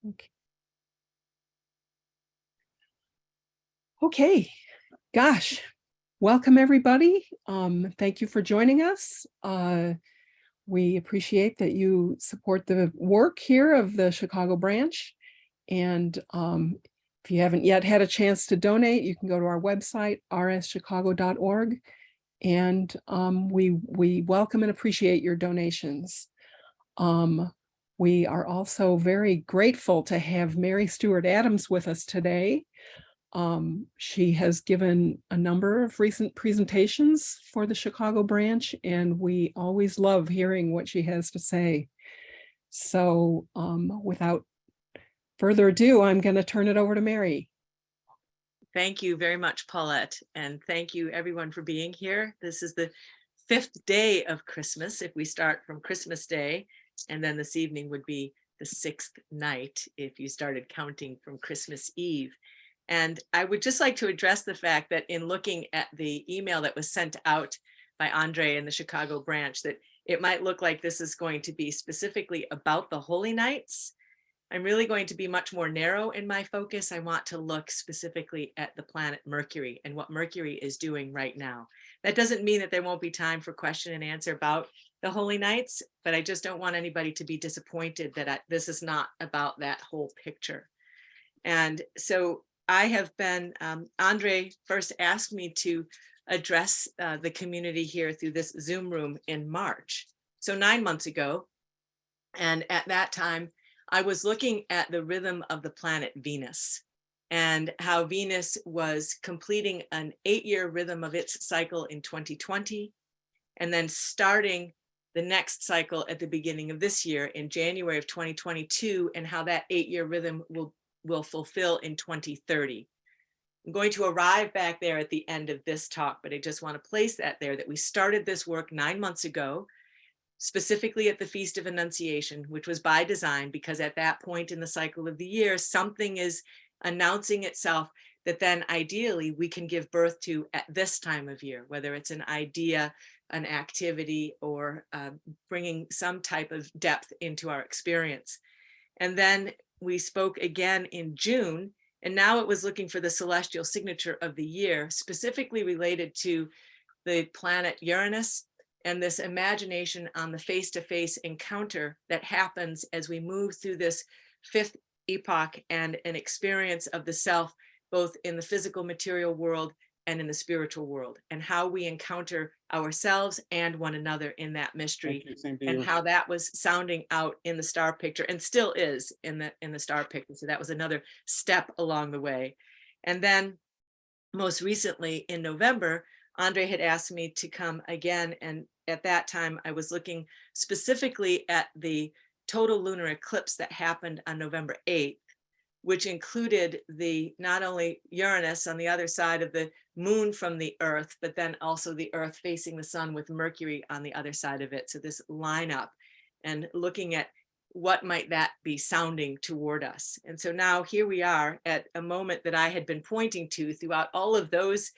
Okay. Okay. Gosh, welcome everybody. Thank you for joining us. We appreciate that you support the work here of the Chicago branch. And if you haven't yet had a chance to donate, you can go to our website, rschicago.org. And we welcome and appreciate your donations. We are also very grateful to have Mary Stewart Adams with us today. She has given a number of recent presentations for the Chicago branch, and we always love hearing what she has to say. So without further ado, I'm going to turn it over to Mary. Thank you very much, Paulette, and thank you everyone for being here. This is the 5th day of Christmas, if we start from Christmas Day, and then this evening would be the 6th night if you started counting from Christmas Eve. And I would just like to address the fact that in looking at the email that was sent out by Andre in the Chicago branch, that it might look like this is going to be specifically about the Holy Nights. I'm really going to be much more narrow in my focus. I want to look specifically at the planet Mercury and what Mercury is doing right now. That doesn't mean that there won't be time for question and answer about the Holy Nights, but I just don't want anybody to be disappointed that this is not about that whole picture. And so I have been, Andre first asked me to address the community here through this Zoom room in March. So 9 months ago. And at that time, I was looking at the rhythm of the planet Venus and how Venus was completing an 8-year rhythm of its cycle in 2020, and then starting the next cycle at the beginning of this year in January of 2022, and how that 8-year rhythm will fulfill in 2030. I'm going to arrive back there at the end of this talk, but I just want to place that there, that we started this work 9 months ago, specifically at the Feast of Annunciation, which was by design, because at that point in the cycle of the year, something is announcing itself that then ideally we can give birth to at this time of year, whether it's an idea, an activity, or bringing some type of depth into our experience. And then we spoke again in June, and now it was looking for the celestial signature of the year, specifically related to the planet Uranus and this imagination on the face-to-face encounter that happens as we move through this 5th epoch and an experience of the self, both in the physical material world and in the spiritual world, and how we encounter ourselves and one another in that mystery, and how that was sounding out in the star picture and still is in the star picture. So that was another step along the way. And then most recently in November, Andre had asked me to come again, and at that time I was looking specifically at the total lunar eclipse that happened on November 8th, which included not only Uranus on the other side of the moon from the Earth, but then also the Earth facing the sun with Mercury on the other side of it. So this lineup, and looking at what might that be sounding toward us. And so now here we are at a moment that I had been pointing to throughout all of those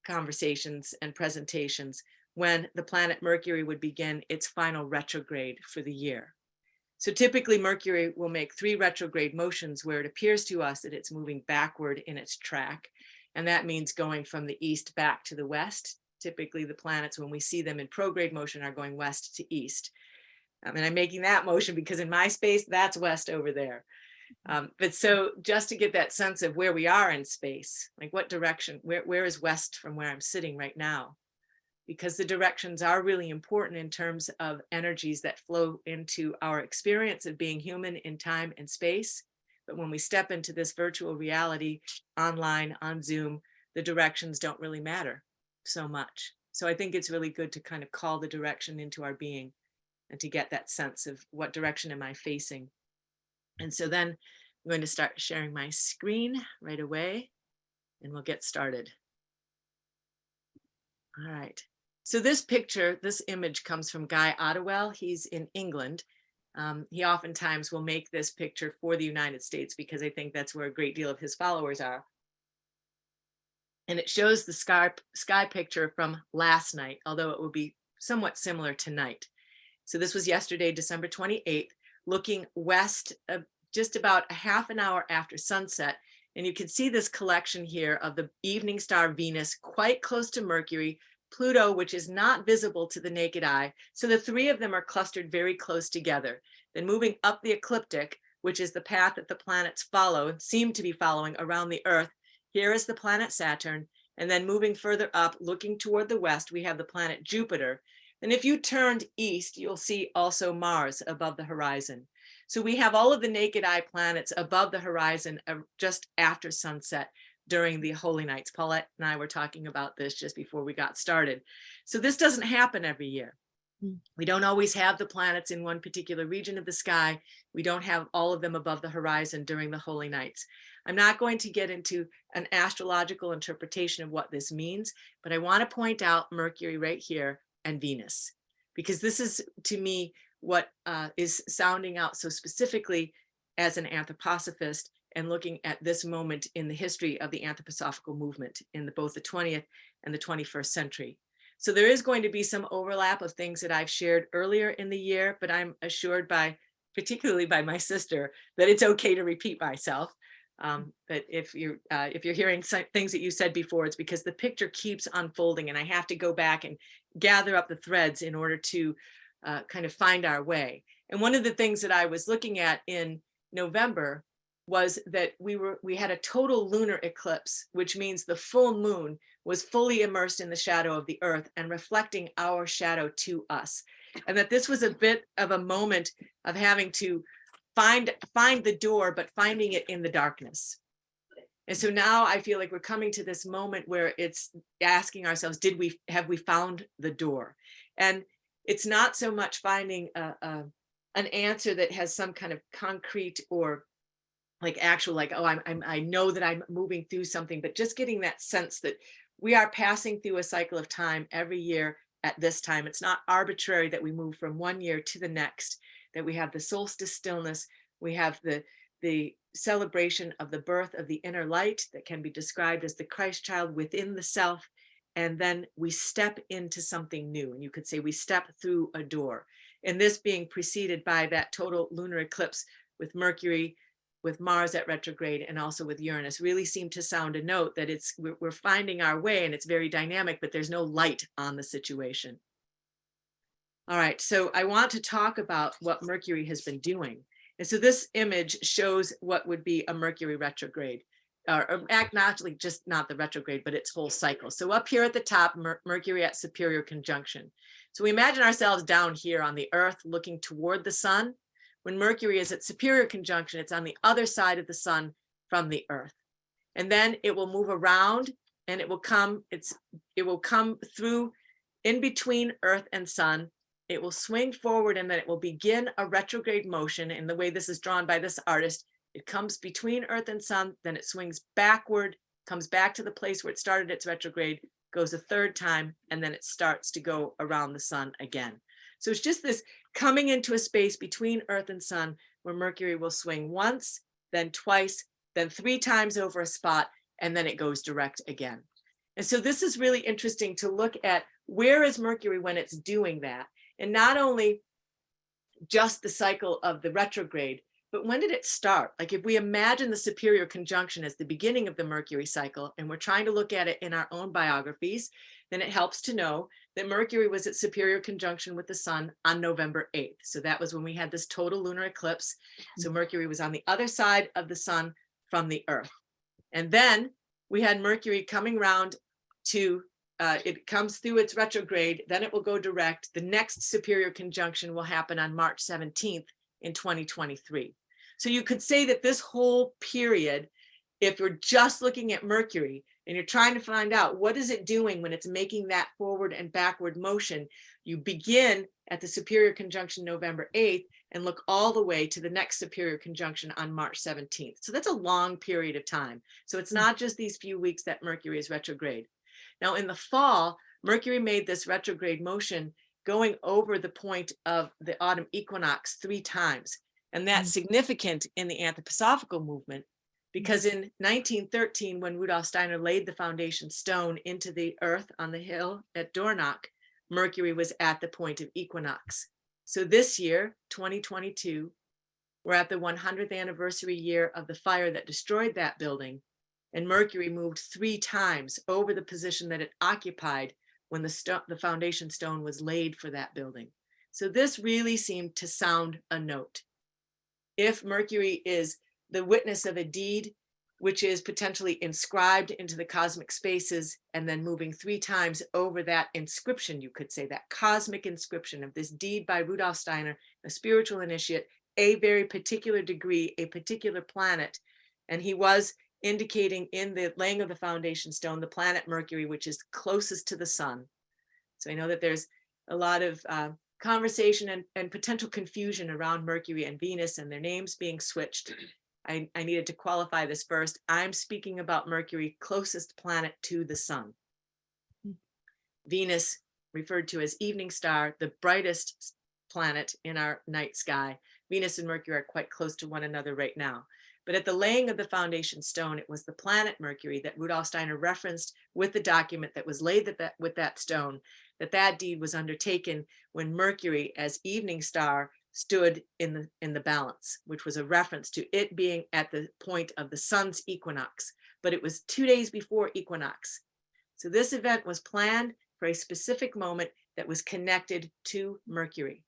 conversations and presentations, when the planet Mercury would begin its final retrograde for the year. So typically Mercury will make 3 retrograde motions where it appears to us that it's moving backward in its track. And that means going from the east back to the west. Typically the planets, when we see them in prograde motion, are going west to east. And I'm making that motion because in my space, that's west over there. But so just to get that sense of where we are in space, like what direction, where is west from where I'm sitting right now? Because the directions are really important in terms of energies that flow into our experience of being human in time and space. But when we step into this virtual reality online on Zoom, the directions don't really matter so much. So I think it's really good to kind of call the direction into our being and to get that sense of what direction am I facing. And so then I'm going to start sharing my screen right away, and we'll get started. All right. So this picture, this image comes from Guy Ottewell. He's in England. He oftentimes will make this picture for the United States because I think that's where a great deal of his followers are. And it shows the sky picture from last night, although it will be somewhat similar tonight. So this was yesterday, December 28th, looking west, just about a half an hour after sunset. And you can see this collection here of the evening star Venus quite close to Mercury, Pluto, which is not visible to the naked eye. So the three of them are clustered very close together. Then moving up the ecliptic, which is the path that the planets seem to be following around the Earth, here is the planet Saturn. And then moving further up, looking toward the west, we have the planet Jupiter. And if you turned east, you'll see also Mars above the horizon. So we have all of the naked eye planets above the horizon just after sunset during the holy nights. Paulette and I were talking about this just before we got started. So this doesn't happen every year. We don't always have the planets in one particular region of the sky. We don't have all of them above the horizon during the holy nights. I'm not going to get into an astrological interpretation of what this means, but I want to point out Mercury right here and Venus, because this is, to me, what is sounding out so specifically as an anthroposophist and looking at this moment in the history of the anthroposophical movement in both the 20th and the 21st century. So there is going to be some overlap of things that I've shared earlier in the year, but I'm assured particularly by my sister, that it's okay to repeat myself. But if you're hearing things that you said before, it's because the picture keeps unfolding and I have to go back and gather up the threads in order to kind of find our way. And one of the things that I was looking at in November was that we had a total lunar eclipse, which means the full moon was fully immersed in the shadow of the Earth and reflecting our shadow to us. And that this was a bit of a moment of having to find the door, but finding it in the darkness. And so now I feel like we're coming to this moment where it's asking ourselves, have we found the door? And it's not so much finding an answer that has some kind of concrete or I know that I'm moving through something, but just getting that sense that we are passing through a cycle of time every year at this time. It's not arbitrary that we move from one year to the next, that we have the solstice stillness, we have the celebration of the birth of the inner light that can be described as the Christ child within the self, and then we step into something new. And you could say we step through a door. And this being preceded by that total lunar eclipse with Mercury, with Mars at retrograde, and also with Uranus, really seem to sound a note that we're finding our way and it's very dynamic, but there's no light on the situation. All right, so I want to talk about what Mercury has been doing. And so this image shows what would be a Mercury retrograde, or actually just not the retrograde, but its whole cycle. So up here at the top, Mercury at superior conjunction. So we imagine ourselves down here on the Earth looking toward the sun. When Mercury is at superior conjunction, it's on the other side of the sun from the Earth. And then it will move around and it will come through in between Earth and sun. It will swing forward and then it will begin a retrograde motion. And the way this is drawn by this artist, it comes between Earth and sun, then it swings backward, comes back to the place where it started its retrograde, goes a third time, and then it starts to go around the sun again. So it's just this coming into a space between Earth and sun where Mercury will swing once, then twice, then 3 times over a spot, and then it goes direct again. And so this is really interesting to look at where is Mercury when it's doing that. And not only just the cycle of the retrograde, but when did it start? Like if we imagine the superior conjunction as the beginning of the Mercury cycle, and we're trying to look at it in our own biographies, then it helps to know that Mercury was at superior conjunction with the sun on November 8th. So that was when we had this total lunar eclipse. So Mercury was on the other side of the sun from the Earth. And then we had Mercury coming around to it comes through its retrograde, then it will go direct. The next superior conjunction will happen on March 17th in 2023. So you could say that this whole period, if you're just looking at Mercury and you're trying to find out what is it doing when it's making that forward and backward motion, you begin at the superior conjunction November 8th and look all the way to the next superior conjunction on March 17th. So that's a long period of time. So it's not just these few weeks that Mercury is retrograde. Now in the fall, Mercury made this retrograde motion going over the point of the autumn equinox 3 times. And that's significant in the Anthroposophical movement because in 1913, when Rudolf Steiner laid the foundation stone into the earth on the hill at Dornach, Mercury was at the point of equinox. So this year, 2022, We're at the 100th anniversary year of the fire that destroyed that building, and Mercury moved 3 times over the position that it occupied when the foundation stone was laid for that building. So this really seemed to sound a note. If Mercury is the witness of a deed which is potentially inscribed into the cosmic spaces and then moving 3 times over that inscription, you could say, that cosmic inscription of this deed by Rudolf Steiner, a spiritual initiate, a very particular degree, a particular planet. And he was indicating in the laying of the foundation stone, the planet Mercury, which is closest to the sun. So I know that there's a lot of conversation and potential confusion around Mercury and Venus and their names being switched. I needed to qualify this first. I'm speaking about Mercury, closest planet to the sun. Venus, referred to as evening star, the brightest planet in our night sky. Venus and Mercury are quite close to one another right now. But at the laying of the foundation stone, it was the planet Mercury that Rudolf Steiner referenced with the document that was laid with that stone, that deed was undertaken when Mercury as evening star stood in the balance, which was a reference to it being at the point of the sun's equinox, but it was 2 days before equinox. So this event was planned for a specific moment that was connected to Mercury.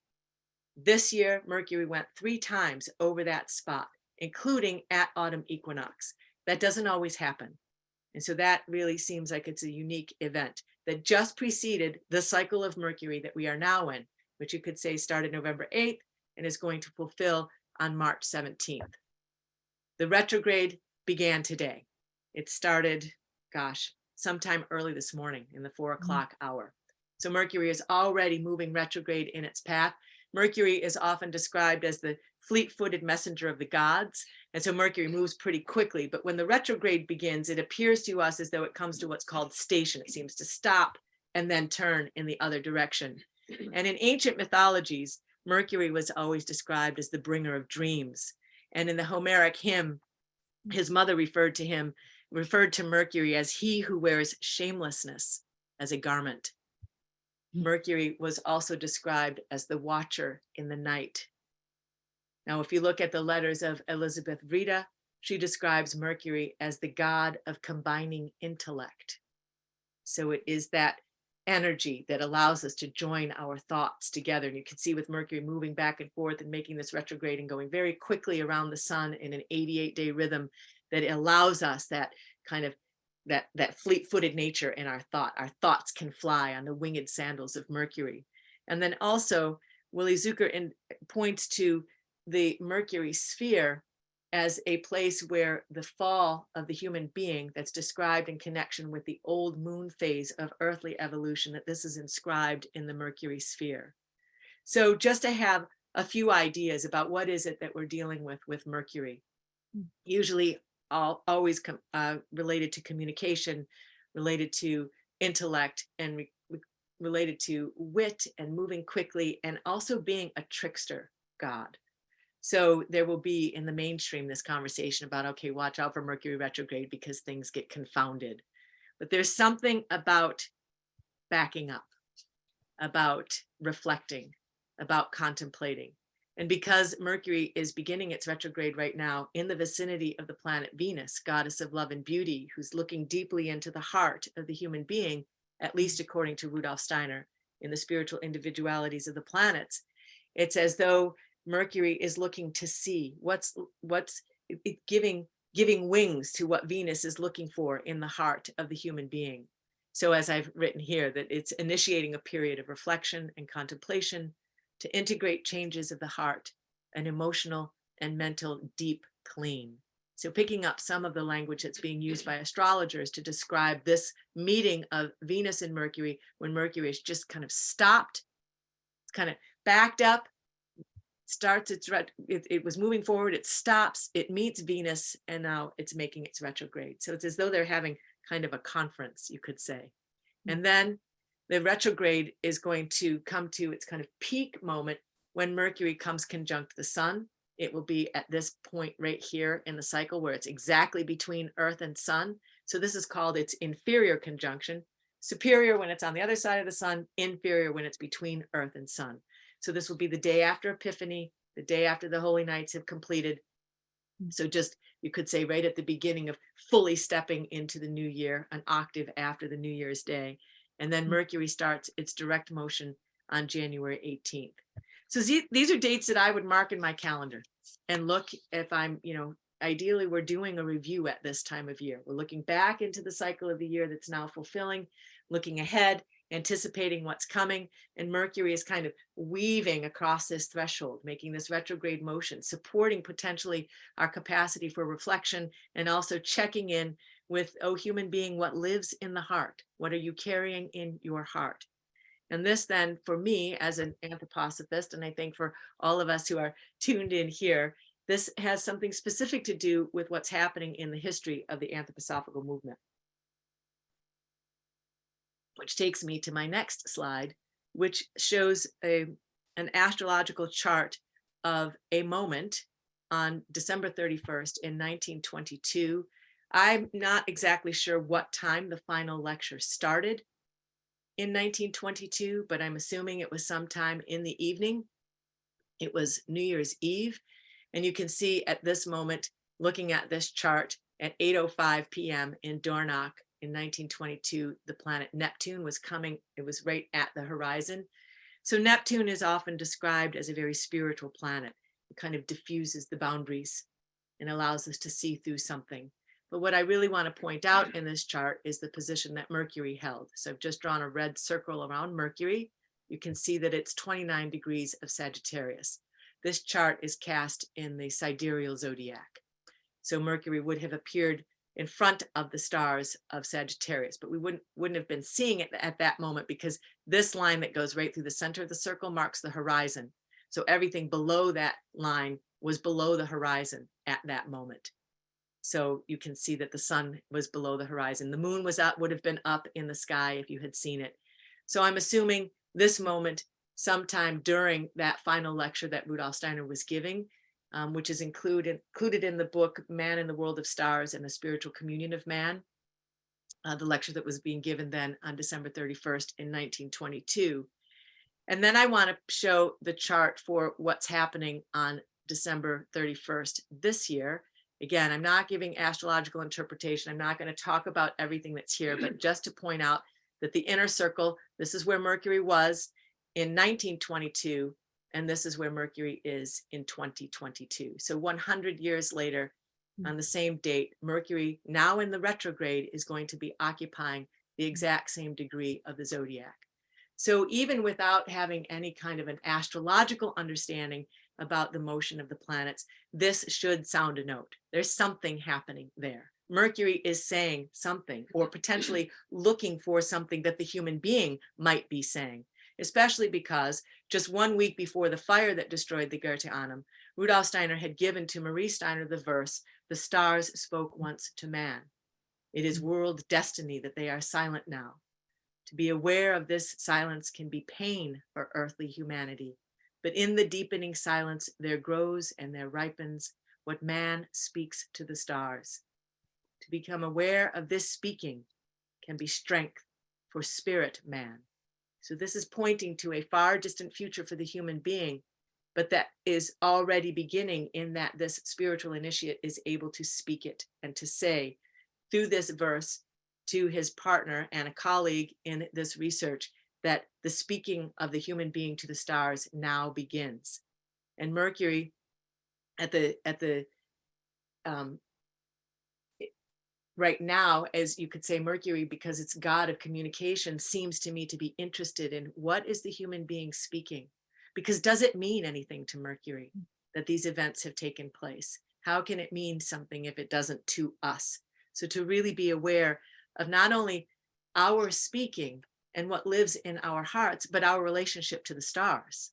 This year, Mercury went 3 times over that spot, including at autumn equinox. That doesn't always happen. And so that really seems like it's a unique event that just preceded the cycle of Mercury that we are now in, which you could say started November 8th and is going to fulfill on March 17th. The retrograde began today. It started, sometime early this morning in the 4 o'clock hour. So Mercury is already moving retrograde in its path. Mercury is often described as the fleet-footed messenger of the gods. And so Mercury moves pretty quickly. But when the retrograde begins, it appears to us as though it comes to what's called station. It seems to stop and then turn in the other direction. And in ancient mythologies, Mercury was always described as the bringer of dreams. And in the Homeric hymn, his mother referred to Mercury as he who wears shamelessness as a garment. Mercury was also described as the watcher in the night. Now, if you look at the letters of Elizabeth Rita, she describes Mercury as the god of combining intellect. So it is that energy that allows us to join our thoughts together. And you can see with Mercury moving back and forth and making this retrograde and going very quickly around the sun in an 88-day rhythm, that it allows us that kind of that fleet-footed nature in our thought. Our thoughts can fly on the winged sandals of Mercury. And then also Willie Zucker points to the Mercury sphere as a place where the fall of the human being that's described in connection with the old moon phase of earthly evolution, that this is inscribed in the Mercury sphere. So just to have a few ideas about what is it that we're dealing with Mercury. Usually always related to communication, related to intellect, and related to wit and moving quickly, and also being a trickster god. So there will be in the mainstream this conversation about, okay, watch out for Mercury retrograde because things get confounded. But there's something about backing up, about reflecting, about contemplating. And because Mercury is beginning its retrograde right now in the vicinity of the planet Venus, goddess of love and beauty, who's looking deeply into the heart of the human being, at least according to Rudolf Steiner, in the spiritual individualities of the planets, it's as though Mercury is looking to see what's giving wings to what Venus is looking for in the heart of the human being. So as I've written here, that it's initiating a period of reflection and contemplation to integrate changes of the heart, an emotional and mental deep clean. So picking up some of the language that's being used by astrologers to describe this meeting of Venus and Mercury, when Mercury is just kind of stopped, it's kind of backed up, starts it was moving forward, it stops, it meets Venus, and now it's making its retrograde. So it's as though they're having kind of a conference, you could say. And then the retrograde is going to come to its kind of peak moment when Mercury comes conjunct the sun. It will be at this point right here in the cycle where it's exactly between Earth and sun. So this is called its inferior conjunction. Superior when it's on the other side of the sun, inferior when it's between Earth and sun. So this will be the day after Epiphany, the day after the holy nights have completed. So just, you could say right at the beginning of fully stepping into the new year, an octave after the New Year's Day. And then Mercury starts its direct motion on January 18th. So these are dates that I would mark in my calendar and look if I'm, ideally we're doing a review at this time of year. We're looking back into the cycle of the year that's now fulfilling, looking ahead, anticipating what's coming. And Mercury is kind of weaving across this threshold, making this retrograde motion, supporting potentially our capacity for reflection, and also checking in with, oh, human being, what lives in the heart? What are you carrying in your heart? And this then, for me as an anthroposophist, and I think for all of us who are tuned in here, this has something specific to do with what's happening in the history of the Anthroposophical movement. Which takes me to my next slide, which shows an astrological chart of a moment on December 31st in 1922. I'm not exactly sure what time the final lecture started in 1922, but I'm assuming it was sometime in the evening. It was New Year's Eve. And you can see at this moment, looking at this chart, at 8:05 p.m. in Dornoch in 1922, the planet Neptune was coming. It was right at the horizon. So Neptune is often described as a very spiritual planet. It kind of diffuses the boundaries and allows us to see through something. But what I really want to point out in this chart is the position that Mercury held. So I've just drawn a red circle around Mercury. You can see that it's 29 degrees of Sagittarius. This chart is cast in the sidereal zodiac. So Mercury would have appeared in front of the stars of Sagittarius, but we wouldn't have been seeing it at that moment, because this line that goes right through the center of the circle marks the horizon. So everything below that line was below the horizon at that moment. So you can see that the sun was below the horizon. The moon was up, would have been up in the sky if you had seen it. So I'm assuming this moment sometime during that final lecture that Rudolf Steiner was giving, which is included in the book Man in the World of Stars and the Spiritual Communion of Man, the lecture that was being given then on December 31st in 1922. And then I want to show the chart for what's happening on December 31st this year. Again, I'm not giving astrological interpretation. I'm not going to talk about everything that's here, but just to point out that the inner circle, this is where Mercury was in 1922, and this is where Mercury is in 2022. So 100 years later, on the same date, Mercury, now in the retrograde, is going to be occupying the exact same degree of the zodiac. So even without having any kind of an astrological understanding about the motion of the planets, this should sound a note. There's something happening there. Mercury is saying something, or potentially looking for something that the human being might be saying, especially because just 1 week before the fire that destroyed the Goethe Annum, Rudolf Steiner had given to Marie Steiner the verse, "The stars spoke once to man. It is world destiny that they are silent now. To be aware of this silence can be pain for earthly humanity, but in the deepening silence there grows and there ripens what man speaks to the stars. To become aware of this speaking can be strength for spirit man." So this is pointing to a far distant future for the human being, but that is already beginning in that this spiritual initiate is able to speak it and to say through this verse to his partner and a colleague in this research that the speaking of the human being to the stars now begins. And Mercury right now, as you could say, Mercury, because it's God of communication, seems to me to be interested in what is the human being speaking? Because does it mean anything to Mercury that these events have taken place? How can it mean something if it doesn't to us? So to really be aware of not only our speaking and what lives in our hearts, but our relationship to the stars.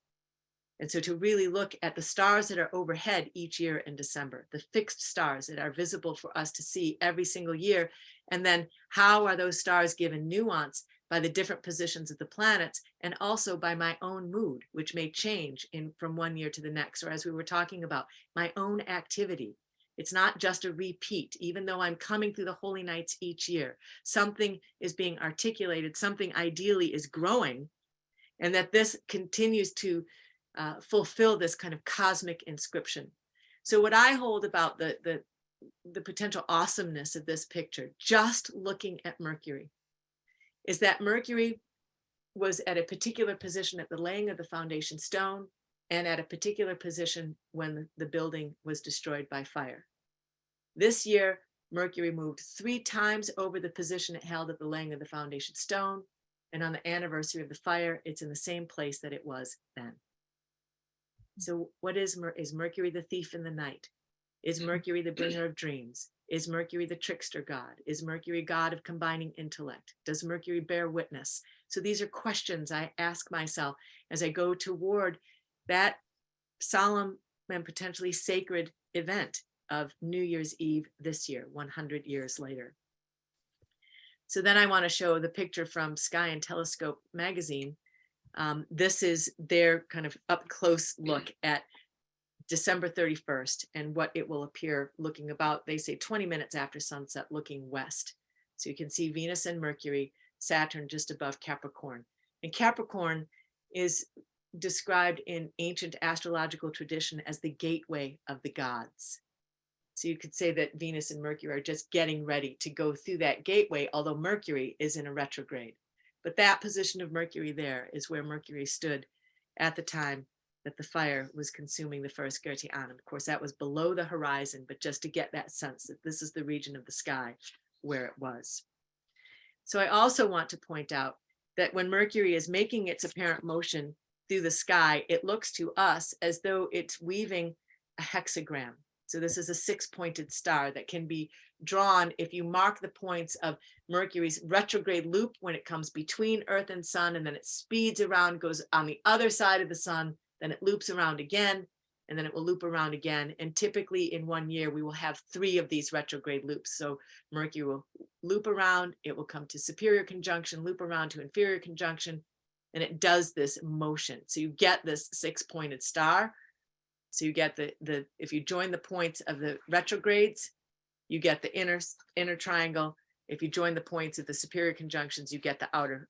And so to really look at the stars that are overhead each year in December, the fixed stars that are visible for us to see every single year. And then how are those stars given nuance by the different positions of the planets, and also by my own mood, which may change from one year to the next, or as we were talking about, my own activity. It's not just a repeat, even though I'm coming through the holy nights each year. Something is being articulated, something ideally is growing, and that this continues to fulfill this kind of cosmic inscription. So what I hold about the potential awesomeness of this picture, just looking at Mercury, is that Mercury was at a particular position at the laying of the foundation stone and at a particular position when the building was destroyed by fire. This year, Mercury moved 3 times over the position it held at the laying of the foundation stone. And on the anniversary of the fire, it's in the same place that it was then. So what is Mercury the thief in the night? Is Mercury the bringer of dreams? Is Mercury the trickster god? Is Mercury god of combining intellect? Does Mercury bear witness? So these are questions I ask myself as I go toward that solemn and potentially sacred event of New Year's Eve this year, 100 years later. So then I want to show the picture from Sky and Telescope magazine. This is their kind of up close look at December 31st and what it will appear looking about, they say 20 minutes after sunset, looking west. So you can see Venus and Mercury, Saturn just above Capricorn. And Capricorn is described in ancient astrological tradition as the gateway of the gods. So you could say that Venus and Mercury are just getting ready to go through that gateway, although Mercury is in a retrograde. But that position of Mercury there is where Mercury stood at the time that the fire was consuming the first Gertie Annam. Of course, that was below the horizon, but just to get that sense that this is the region of the sky where it was. So I also want to point out that when Mercury is making its apparent motion through the sky, it looks to us as though it's weaving a hexagram. So this is a 6-pointed star that can be drawn if you mark the points of Mercury's retrograde loop when it comes between Earth and Sun, and then it speeds around, goes on the other side of the Sun, then it loops around again, and then it will loop around again. And typically in 1 year, we will have 3 of these retrograde loops. So Mercury will loop around, it will come to superior conjunction, loop around to inferior conjunction, and it does this motion. So you get this 6-pointed star. So you get if you join the points of the retrogrades, you get the inner triangle. If you join the points of the superior conjunctions, you get the outer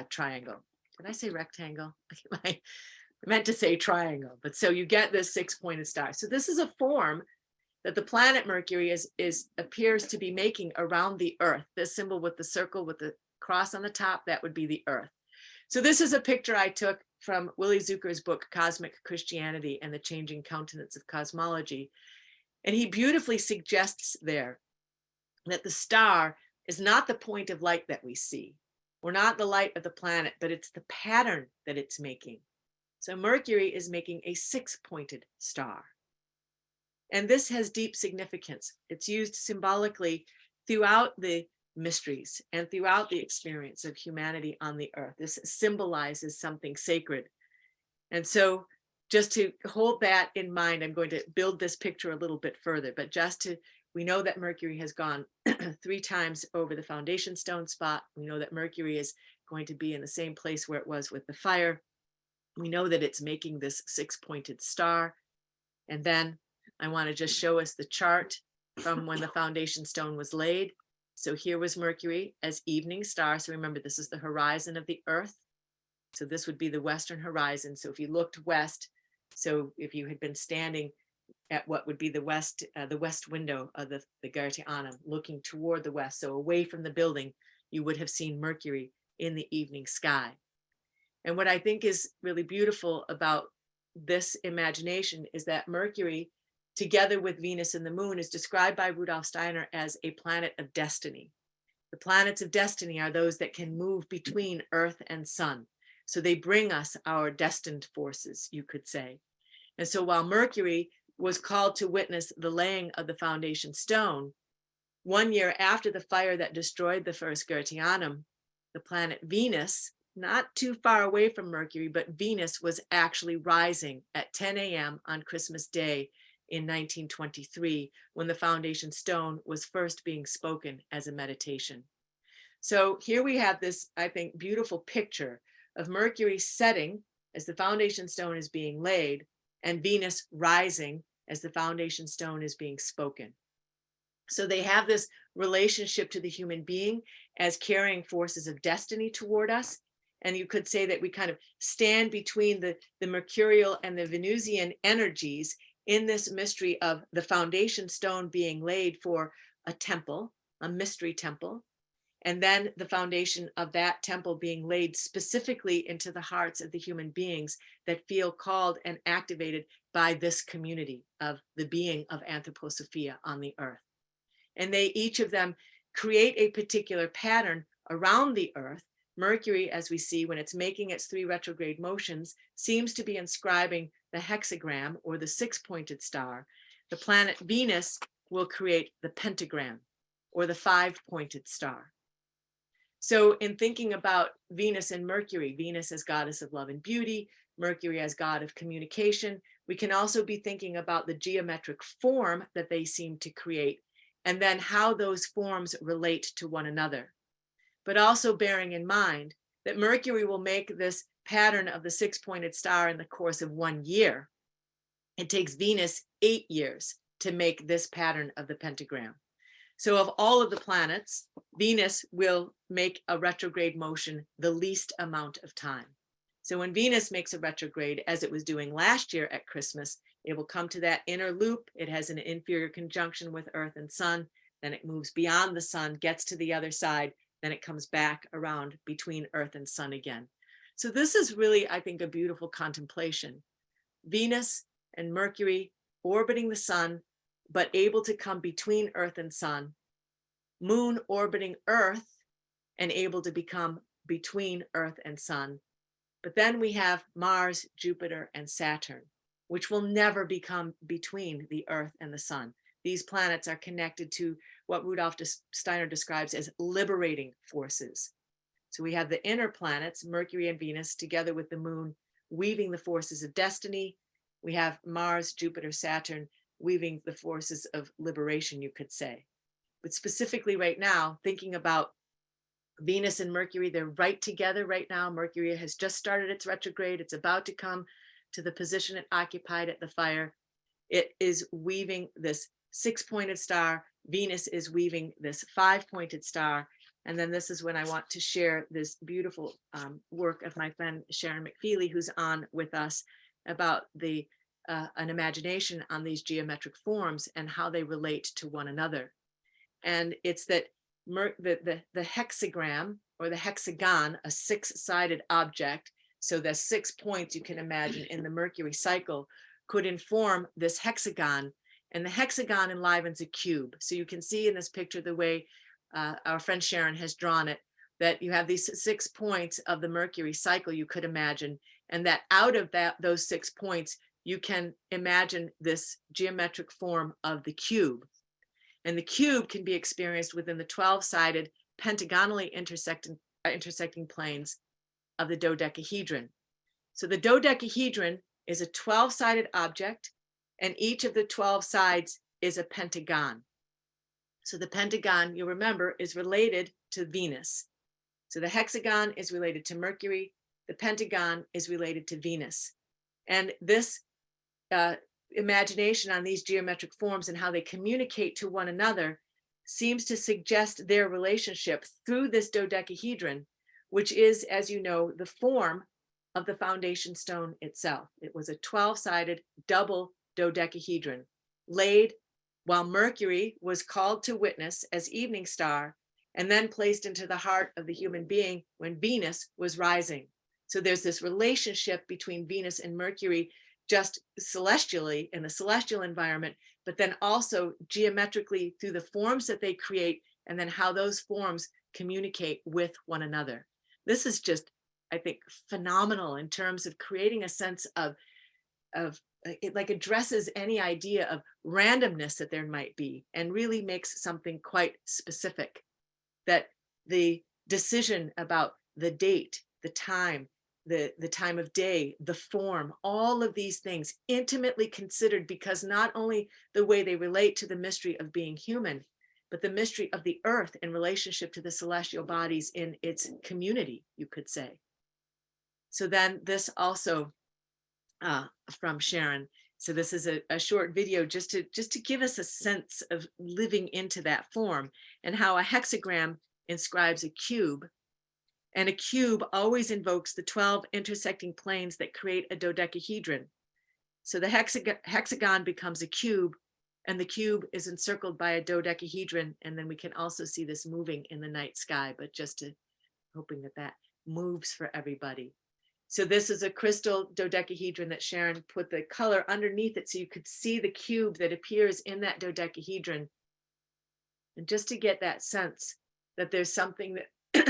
triangle. Did I say rectangle? I meant to say triangle, but so you get this 6-pointed star. So this is a form that the planet Mercury appears to be making around the Earth. This symbol with the circle with the cross on the top, that would be the Earth. So this is a picture I took from Willie Zucker's book, Cosmic Christianity and the Changing Countenance of Cosmology. And he beautifully suggests there that the star is not the point of light that we see, or not the light of the planet, but it's the pattern that it's making. So Mercury is making a 6-pointed star. And this has deep significance. It's used symbolically throughout the mysteries and throughout the experience of humanity on the earth. This symbolizes something sacred. And so just to hold that in mind, I'm going to build this picture a little bit further, but we know that Mercury has gone 3 times over the foundation stone spot. We know that Mercury is going to be in the same place where it was with the fire. We know that it's making this 6-pointed star. And then I want to just show us the chart from when the foundation stone was laid. So here was Mercury as evening star. So remember, this is the horizon of the Earth. So this would be the western horizon. So if you looked west, so if you had been standing at what would be the west window of the Gertie Annam, looking toward the west, so away from the building, you would have seen Mercury in the evening sky. And what I think is really beautiful about this imagination is that Mercury, together with Venus and the moon, is described by Rudolf Steiner as a planet of destiny. The planets of destiny are those that can move between Earth and Sun. So they bring us our destined forces, you could say. And so while Mercury was called to witness the laying of the foundation stone, 1 year after the fire that destroyed the first Gertie Annam, the planet Venus, not too far away from Mercury, but Venus was actually rising at 10 a.m. on Christmas Day in 1923, when the foundation stone was first being spoken as a meditation. So here we have this, I think, beautiful picture of Mercury setting as the foundation stone is being laid, and Venus rising as the foundation stone is being spoken. So they have this relationship to the human being as carrying forces of destiny toward us, And you could say that we kind of stand between the Mercurial and the Venusian energies in this mystery of the foundation stone being laid for a temple, a mystery temple, and then the foundation of that temple being laid specifically into the hearts of the human beings that feel called and activated by this community of the being of Anthroposophia on the earth. And they, each of them, create a particular pattern around the earth. Mercury, as we see when it's making its 3 retrograde motions, seems to be inscribing the hexagram or the 6-pointed star. The planet Venus will create the pentagram or the 5-pointed star. So in thinking about Venus and Mercury, Venus as goddess of love and beauty, Mercury as god of communication, we can also be thinking about the geometric form that they seem to create, and then how those forms relate to one another. But also bearing in mind that Mercury will make this pattern of the 6-pointed star in the course of 1 year. It takes Venus 8 years to make this pattern of the pentagram. So of all of the planets, Venus will make a retrograde motion the least amount of time. So when Venus makes a retrograde, as it was doing last year at Christmas, it will come to that inner loop. It has an inferior conjunction with Earth and Sun. Then it moves beyond the Sun, gets to the other side. Then it comes back around between Earth and Sun again. So this is really, I think, a beautiful contemplation. Venus and Mercury orbiting the Sun, but able to come between Earth and Sun. Moon orbiting Earth and able to become between Earth and Sun. But then we have Mars, Jupiter, and Saturn, which will never become between the Earth and the Sun. These planets are connected to what Rudolf Steiner describes as liberating forces. So we have the inner planets, Mercury and Venus, together with the moon, weaving the forces of destiny. We have Mars, Jupiter, Saturn, weaving the forces of liberation, you could say. But specifically right now, thinking about Venus and Mercury, they're right together right now. Mercury has just started its retrograde. It's about to come to the position it occupied at the fire. It is weaving this 6-pointed star. Venus is weaving this 5-pointed star. And then this is when I want to share this beautiful work of my friend Sharon McFeely, who's on with us, about an imagination on these geometric forms and how they relate to one another. And it's that the hexagram or the hexagon, a 6-sided object, so the 6 points you can imagine in the Mercury cycle, could inform this hexagon. And the hexagon enlivens a cube. So you can see in this picture the way our friend Sharon has drawn it, that you have these 6 points of the Mercury cycle, you could imagine, and that out of those 6 points, you can imagine this geometric form of the cube. And the cube can be experienced within the 12-sided pentagonally intersecting planes of the dodecahedron. So the dodecahedron is a 12-sided object, and each of the 12 sides is a pentagon. So the pentagon, you'll remember, is related to Venus. So the hexagon is related to Mercury. The pentagon is related to Venus. And this imagination on these geometric forms and how they communicate to one another seems to suggest their relationship through this dodecahedron, which is, as you know, the form of the foundation stone itself. It was a 12-sided double dodecahedron laid while Mercury was called to witness as evening star and then placed into the heart of the human being when Venus was rising. So there's this relationship between Venus and Mercury just celestially in the celestial environment, but then also geometrically through the forms that they create and then how those forms communicate with one another. This is just, I think, phenomenal in terms of creating a sense of it, like addresses any idea of randomness that there might be and really makes something quite specific, that the decision about the date, the time, the time of day, the form, all of these things intimately considered, because not only the way they relate to the mystery of being human, but the mystery of the earth in relationship to the celestial bodies in its community, you could say. So then this also from Sharon. So this is a short video just to give us a sense of living into that form and how a hexagram inscribes a cube And a cube always invokes the 12 intersecting planes that create a dodecahedron. So the hexagon becomes a cube, and the cube is encircled by a dodecahedron. And then we can also see this moving in the night sky, but just hoping that that moves for everybody. So this is a crystal dodecahedron that Sharon put the color underneath it so you could see the cube that appears in that dodecahedron. And just to get that sense that there's something that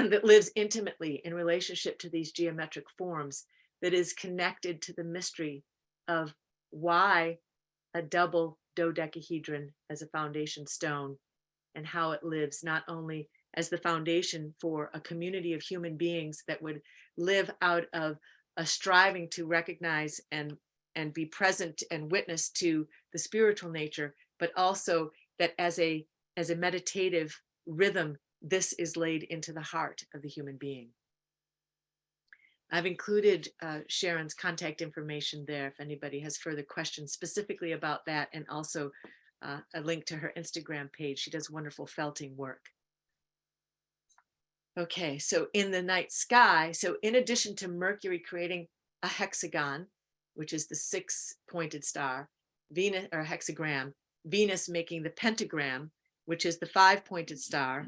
that lives intimately in relationship to these geometric forms, that is connected to the mystery of why a double dodecahedron as a foundation stone, and how it lives not only as the foundation for a community of human beings that would live out of a striving to recognize and be present and witness to the spiritual nature, but also that as a meditative rhythm, this is laid into the heart of the human being. I've included Sharon's contact information there if anybody has further questions specifically about that, and also a link to her Instagram page. She does wonderful felting work. Okay, so in the night sky, so in addition to Mercury creating a hexagon, which is the 6-pointed star, Venus, or hexagram, Venus making the pentagram, which is the 5-pointed star,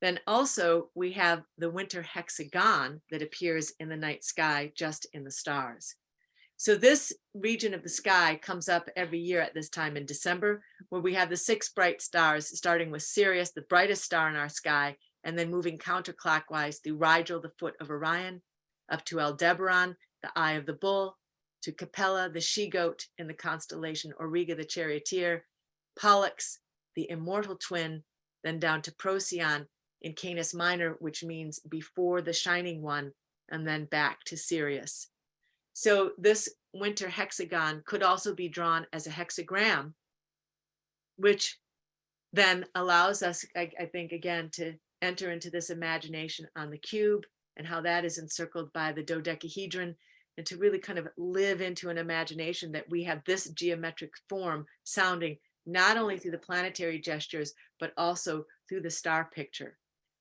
then also we have the winter hexagon that appears in the night sky just in the stars. So this region of the sky comes up every year at this time in December, where we have the 6 bright stars, starting with Sirius, the brightest star in our sky, and then moving counterclockwise through Rigel, the foot of Orion, up to Aldebaran, the eye of the bull, to Capella, the she-goat in the constellation Auriga, the charioteer, Pollux, the immortal twin, then down to Procyon in Canis Minor, which means before the shining one, and then back to Sirius. So this winter hexagon could also be drawn as a hexagram, which then allows us, I think, again, to enter into this imagination on the cube and how that is encircled by the dodecahedron, and to really kind of live into an imagination that we have this geometric form sounding not only through the planetary gestures, but also through the star picture.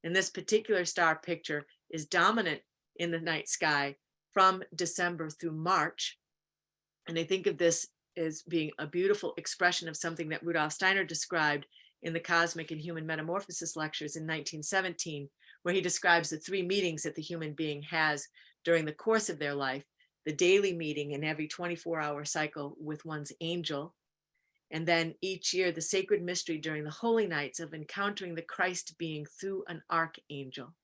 And this particular star picture is dominant in the night sky from December through March. And I think of this as being a beautiful expression of something that Rudolf Steiner described in the Cosmic and Human Metamorphosis lectures in 1917, where he describes the 3 meetings that the human being has during the course of their life: the daily meeting in every 24-hour cycle with one's angel, and then each year the sacred mystery during the holy nights of encountering the Christ being through an archangel.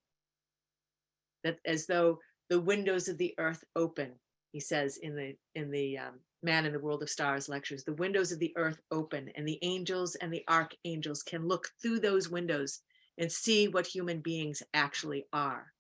That as though the windows of the earth open, he says in the Man in the World of Stars lectures, the windows of the earth open, and the angels and the archangels can look through those windows and see what human beings actually are.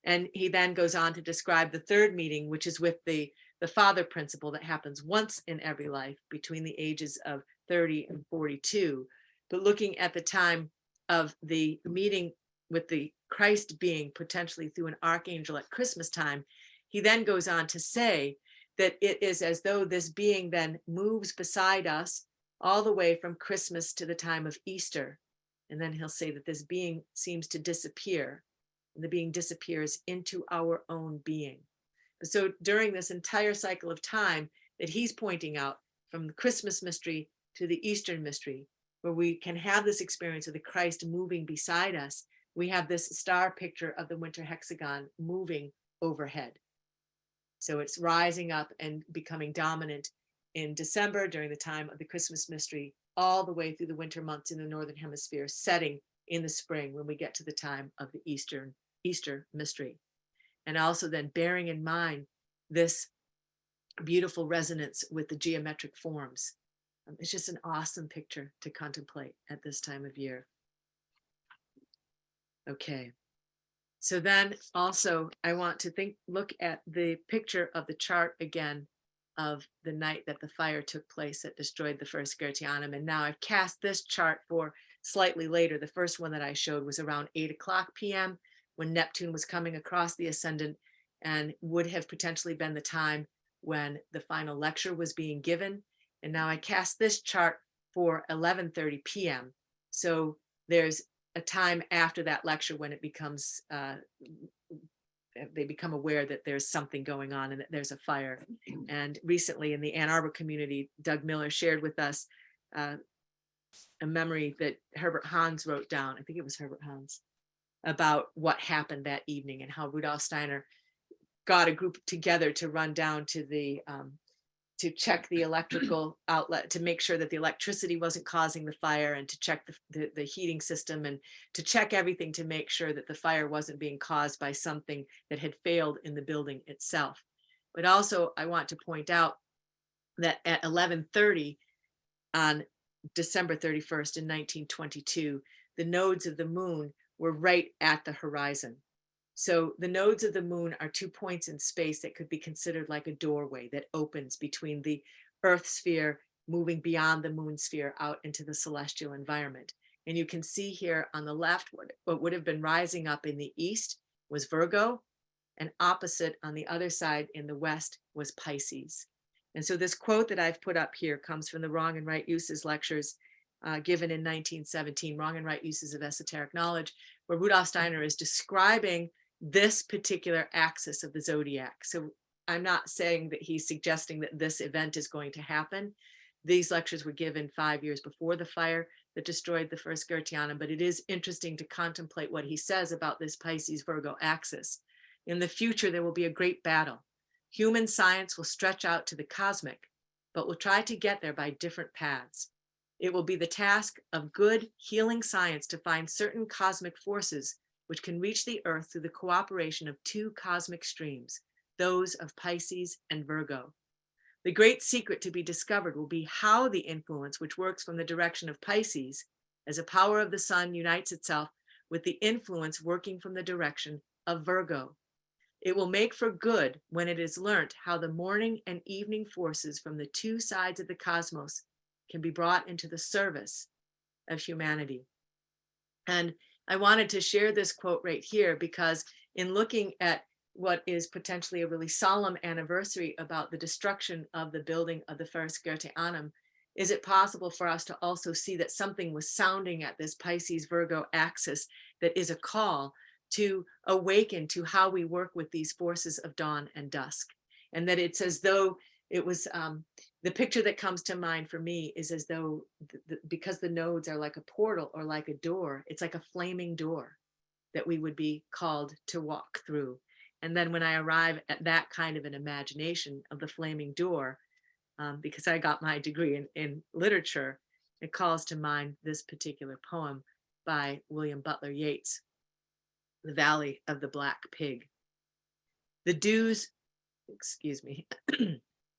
And he then goes on to describe the 3rd meeting, which is with the father principle that happens once in every life between the ages of 30 and 42. But looking at the time of the meeting with the Christ being potentially through an archangel at Christmas time, he then goes on to say that it is as though this being then moves beside us all the way from Christmas to the time of Easter. And then he'll say that this being seems to disappear, and the being disappears into our own being. So during this entire cycle of time that he's pointing out, from the Christmas mystery to the Eastern mystery, where we can have this experience of the Christ moving beside us, we have this star picture of the winter hexagon moving overhead. So it's rising up and becoming dominant in December during the time of the Christmas mystery, all the way through the winter months in the Northern Hemisphere, setting in the spring when we get to the time of the Easter mystery. And also then bearing in mind this beautiful resonance with the geometric forms. It's just an awesome picture to contemplate at this time of year. Okay. So then also I want to look at the picture of the chart again of the night that the fire took place that destroyed the first Gertianum. And now I've cast this chart for slightly later. The first one that I showed was around 8:00 p.m. when Neptune was coming across the ascendant, and would have potentially been the time when the final lecture was being given. And now I cast this chart for 11:30 p.m. So there's a time after that lecture when it becomes they become aware that there's something going on and that there's a fire. And recently in the Ann Arbor community, Doug Miller shared with us a memory that Herbert Hans wrote down. I think it was Herbert Hans, about what happened that evening and how Rudolf Steiner got a group together to run down to the to check the electrical outlet, to make sure that the electricity wasn't causing the fire, and to check the heating system, and to check everything to make sure that the fire wasn't being caused by something that had failed in the building itself. But also I want to point out that at 11:30 on December 31st in 1922, the nodes of the moon were right at the horizon. So the nodes of the moon are 2 points in space that could be considered like a doorway that opens between the Earth sphere, moving beyond the moon sphere out into the celestial environment. And you can see here on the left, what would have been rising up in the east was Virgo, and opposite on the other side in the west was Pisces. And so this quote that I've put up here comes from the Wrong and Right Uses lectures given in 1917, Wrong and Right Uses of Esoteric Knowledge, where Rudolf Steiner is describing this particular axis of the zodiac. So I'm not saying that he's suggesting that this event is going to happen. These lectures were given 5 years before the fire that destroyed the first Goetheanum, but it is interesting to contemplate what he says about this Pisces-Virgo axis. In the future, there will be a great battle. Human science will stretch out to the cosmic, but will try to get there by different paths. It will be the task of good healing science to find certain cosmic forces which can reach the earth through the cooperation of two cosmic streams, those of Pisces and Virgo. The great secret to be discovered will be how the influence which works from the direction of Pisces as a power of the sun unites itself with the influence working from the direction of Virgo. It will make for good when it is learnt how the morning and evening forces from the two sides of the cosmos can be brought into the service of humanity. And I wanted to share this quote right here because in looking at what is potentially a really solemn anniversary about the destruction of the building of the first Goetheanum, is it possible for us to also see that something was sounding at this Pisces-Virgo axis that is a call to awaken to how we work with these forces of dawn and dusk? And that it's as though it was, the picture that comes to mind for me is as though, because the nodes are like a portal or like a door, it's like a flaming door that we would be called to walk through. And then when I arrive at that kind of an imagination of the flaming door, because I got my degree in literature, it calls to mind this particular poem by William Butler Yeats, The Valley of the Black Pig. The dews, excuse me,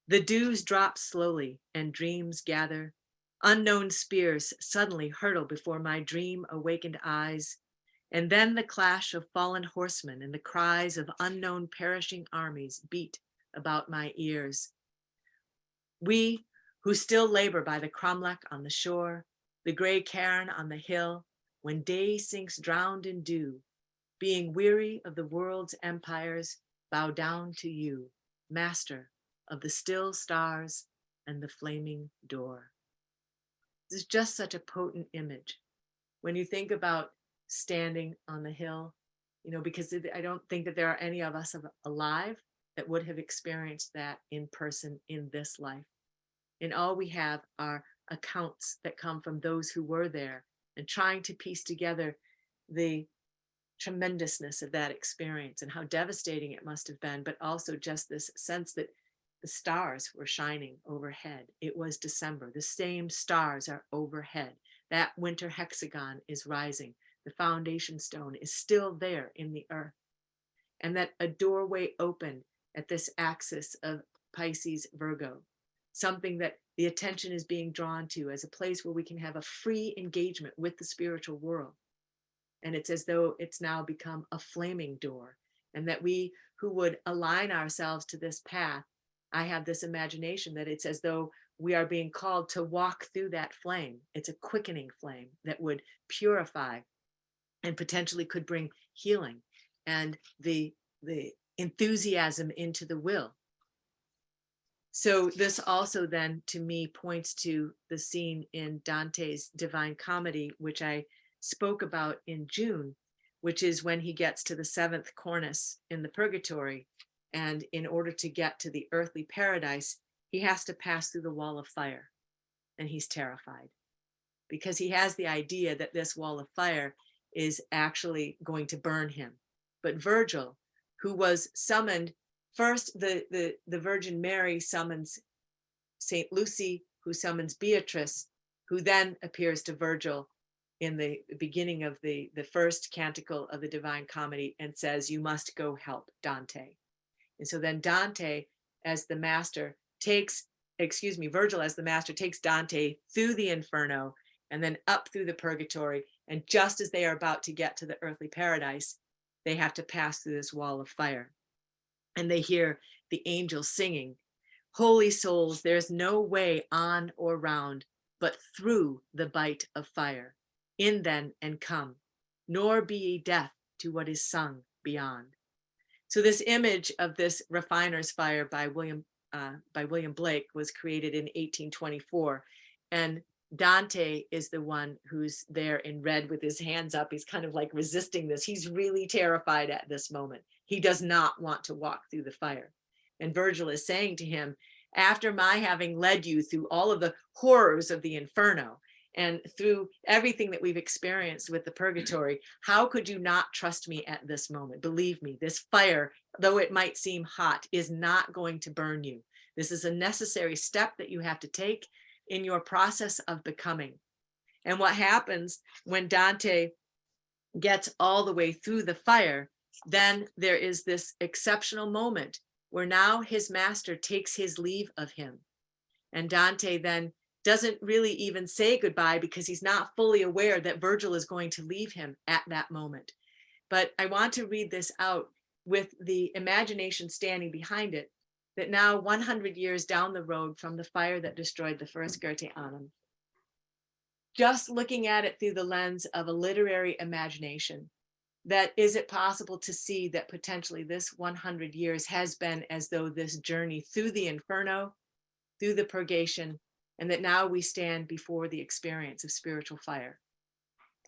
the dews drop slowly and dreams gather. Unknown spears suddenly hurtle before my dream awakened eyes. And then the clash of fallen horsemen and the cries of unknown perishing armies beat about my ears. We who still labor by the cromlech on the shore, the gray cairn on the hill, when day sinks drowned in dew, being weary of the world's empires, bow down to you, master of the still stars and the flaming door. This is just such a potent image. When you think about standing on the hill, because I don't think that there are any of us alive that would have experienced that in person in this life. And all we have are accounts that come from those who were there and trying to piece together the tremendousness of that experience and how devastating it must have been, but also just this sense that the stars were shining overhead. It was December. The same stars are overhead. That winter hexagon is rising. The foundation stone is still there in the earth. And that a doorway opened at this axis of Pisces Virgo, something that the attention is being drawn to as a place where we can have a free engagement with the spiritual world. And it's as though it's now become a flaming door, and that we who would align ourselves to this path, I have this imagination that it's as though we are being called to walk through that flame. It's a quickening flame that would purify and potentially could bring healing and the enthusiasm into the will. So this also then to me points to the scene in Dante's Divine Comedy, which I spoke about in June, which is when he gets to the seventh cornice in the purgatory. And in order to get to the earthly paradise, he has to pass through the wall of fire. And he's terrified because he has the idea that this wall of fire is actually going to burn him. But Virgil, who was summoned first, the Virgin Mary summons Saint Lucy, who summons Beatrice, who then appears to Virgil in the beginning of the first canticle of the Divine Comedy and says, you must go help Dante. And so then Dante, as the master, Virgil as the master takes Dante through the inferno and then up through the purgatory. And just as they are about to get to the earthly paradise, they have to pass through this wall of fire. And they hear the angels singing, holy souls, there's no way on or round, but through the bite of fire. In then and come, nor be ye deaf to what is sung beyond. So this image of this refiner's fire by William Blake was created in 1824. And Dante is the one who's there in red with his hands up. He's kind of like resisting this. He's really terrified at this moment. He does not want to walk through the fire. And Virgil is saying to him, after my having led you through all of the horrors of the inferno and through everything that we've experienced with the purgatory, how could you not trust me at this moment? Believe me, this fire, though it might seem hot, is not going to burn you. This is a necessary step that you have to take in your process of becoming. And what happens when Dante gets all the way through the fire, then there is this exceptional moment where now his master takes his leave of him. And Dante then doesn't really even say goodbye because he's not fully aware that Virgil is going to leave him at that moment. But I want to read this out with the imagination standing behind it, that now 100 years down the road from the fire that destroyed the first Goethe Annum, just looking at it through the lens of a literary imagination, that is it possible to see that potentially this 100 years has been as though this journey through the inferno, through the purgation, and that now we stand before the experience of spiritual fire.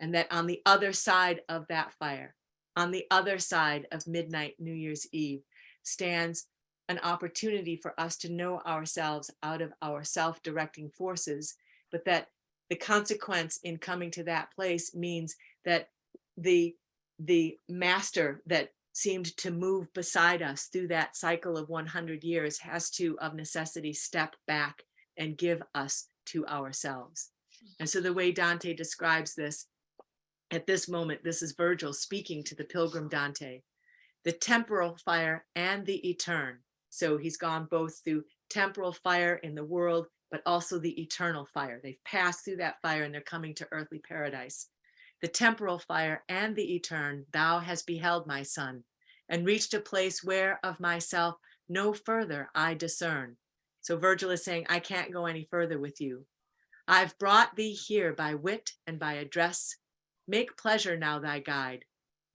And that on the other side of that fire, on the other side of midnight New Year's Eve, stands an opportunity for us to know ourselves out of our self-directing forces, but that the consequence in coming to that place means that the master that seemed to move beside us through that cycle of 100 years has to, of necessity, step back and give us to ourselves. And so the way Dante describes this, at this moment, this is Virgil speaking to the pilgrim Dante, the temporal fire and the etern. So he's gone both through temporal fire in the world, but also the eternal fire. They've passed through that fire and they're coming to earthly paradise. The temporal fire and the etern, thou hast beheld, my son, and reached a place where of myself no further I discern. So Virgil is saying, I can't go any further with you. I've brought thee here by wit and by address. Make pleasure now thy guide.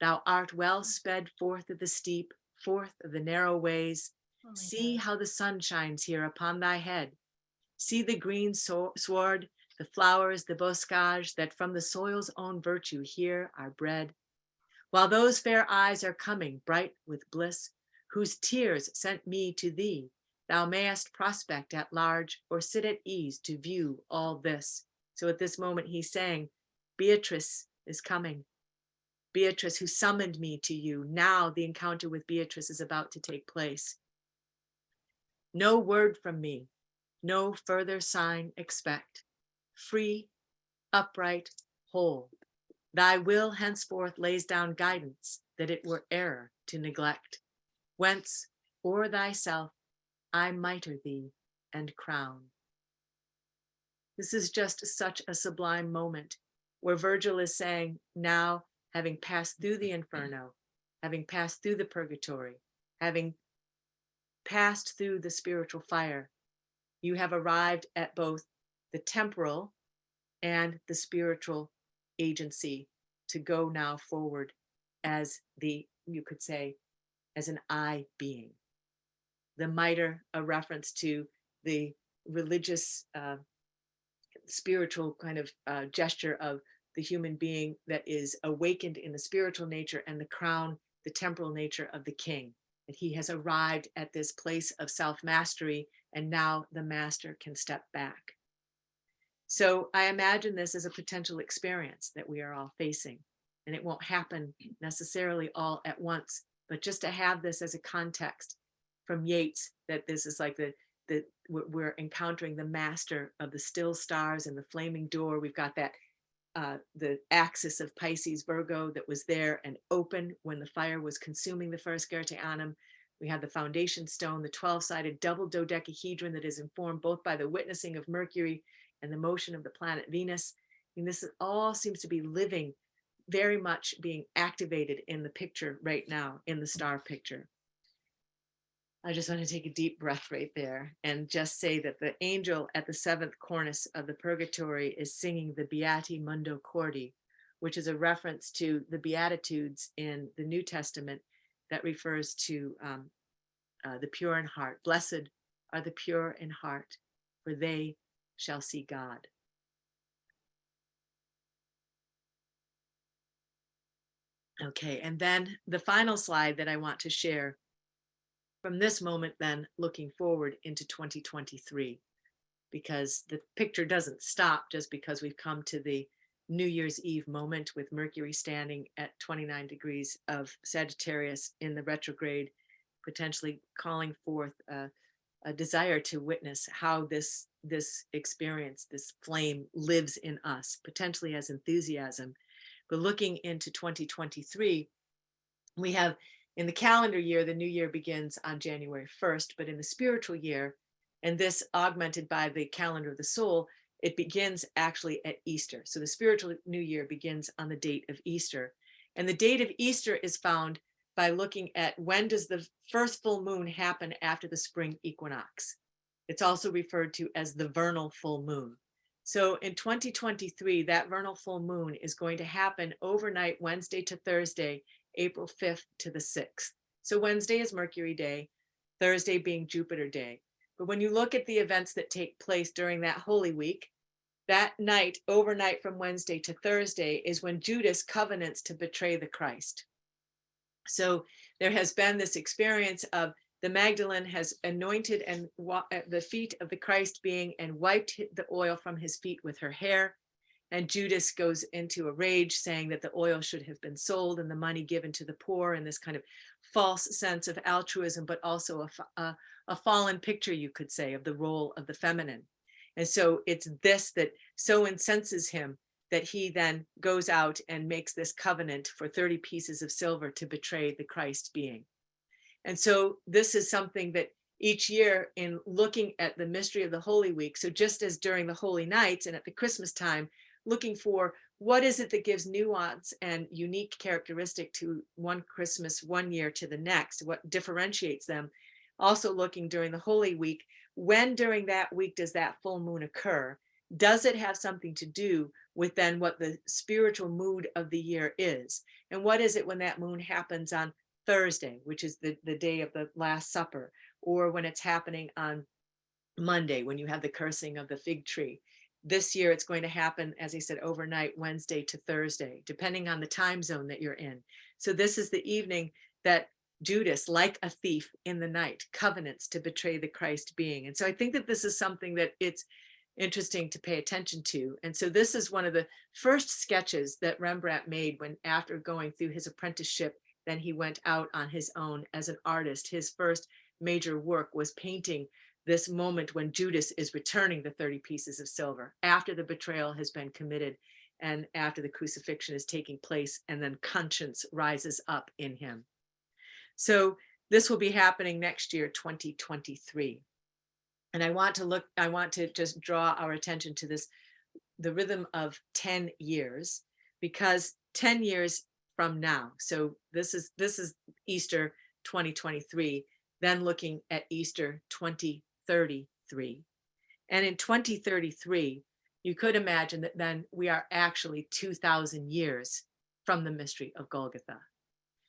Thou art well sped forth of the steep, forth of the narrow ways. See how the sun shines here upon thy head. See the green sward, the flowers, the boscage that from the soil's own virtue here are bred. While those fair eyes are coming bright with bliss, whose tears sent me to thee, thou mayest prospect at large or sit at ease to view all this. So at this moment he's saying, Beatrice is coming. Beatrice, who summoned me to you. Now the encounter with Beatrice is about to take place. No word from me, no further sign expect. Free, upright, whole. Thy will henceforth lays down guidance that it were error to neglect. Whence, o'er thyself, I mitre thee and crown. This is just such a sublime moment where Virgil is saying, now having passed through the inferno, having passed through the purgatory, having passed through the spiritual fire, you have arrived at both the temporal and the spiritual agency to go now forward as you could say, as an I being. The mitre, a reference to the religious, spiritual kind of gesture of the human being that is awakened in the spiritual nature, and the crown, the temporal nature of the king, that he has arrived at this place of self-mastery, and now the master can step back. So I imagine this as a potential experience that we are all facing, and it won't happen necessarily all at once, but just to have this as a context from Yeats, that this is like we're encountering the master of the still stars and the flaming door. We've got that the axis of Pisces Virgo that was there and open when the fire was consuming the first Gerteanum. We have the foundation stone, the 12-sided double dodecahedron that is informed both by the witnessing of Mercury and the motion of the planet Venus. I mean, this all seems to be living, very much being activated in the picture right now, in the star picture. I just want to take a deep breath right there and just say that the angel at the seventh cornice of the purgatory is singing the Beati Mundo Cordi, which is a reference to the Beatitudes in the New Testament that refers to the pure in heart. Blessed are the pure in heart, for they shall see God. Okay, and then the final slide that I want to share from this moment, then looking forward into 2023, because the picture doesn't stop just because we've come to the New Year's Eve moment with Mercury standing at 29 degrees of Sagittarius in the retrograde, potentially calling forth a desire to witness how this experience, this flame, lives in us, potentially as enthusiasm. But looking into 2023, we have, in the calendar year, the new year begins on January 1st, but in the spiritual year, and this augmented by the calendar of the soul, it begins actually at Easter. So the spiritual new year begins on the date of Easter. And the date of Easter is found by looking at when does the first full moon happen after the spring equinox. It's also referred to as the vernal full moon. So in 2023, that vernal full moon is going to happen overnight, Wednesday to Thursday, April 5th to the 6th. So Wednesday is Mercury Day, Thursday being Jupiter Day. But when you look at the events that take place during that Holy Week, that night, overnight from Wednesday to Thursday, is when Judas covenants to betray the Christ. So there has been this experience of the Magdalene has anointed and at the feet of the Christ being and wiped the oil from his feet with her hair. And Judas goes into a rage, saying that the oil should have been sold and the money given to the poor, and this kind of false sense of altruism, but also a fallen picture, you could say, of the role of the feminine. And so it's this that so incenses him that he then goes out and makes this covenant for 30 pieces of silver to betray the Christ being. And so this is something that each year, in looking at the mystery of the Holy Week, so just as during the Holy Nights and at the Christmas time, looking for what is it that gives nuance and unique characteristic to one Christmas one year to the next, what differentiates them. Also looking during the Holy Week, when during that week does that full moon occur? Does it have something to do with then what the spiritual mood of the year is? And what is it when that moon happens on Thursday, which is the day of the Last Supper, or when it's happening on Monday, when you have the cursing of the fig tree? This year, it's going to happen, as I said, overnight, Wednesday to Thursday, depending on the time zone that you're in. So this is the evening that Judas, like a thief in the night, covenants to betray the Christ being. And so I think that this is something that it's interesting to pay attention to. And so this is one of the first sketches that Rembrandt made when, after going through his apprenticeship, then he went out on his own as an artist. His first major work was painting this moment when Judas is returning the 30 pieces of silver after the betrayal has been committed and after the crucifixion is taking place, and then conscience rises up in him. So this will be happening next year, 2023. And I want to just draw our attention to this, the rhythm of 10 years, because 10 years from now, so this is Easter 2023, then looking at Easter 2033. And in 2033, you could imagine that then we are actually 2,000 years from the mystery of Golgotha.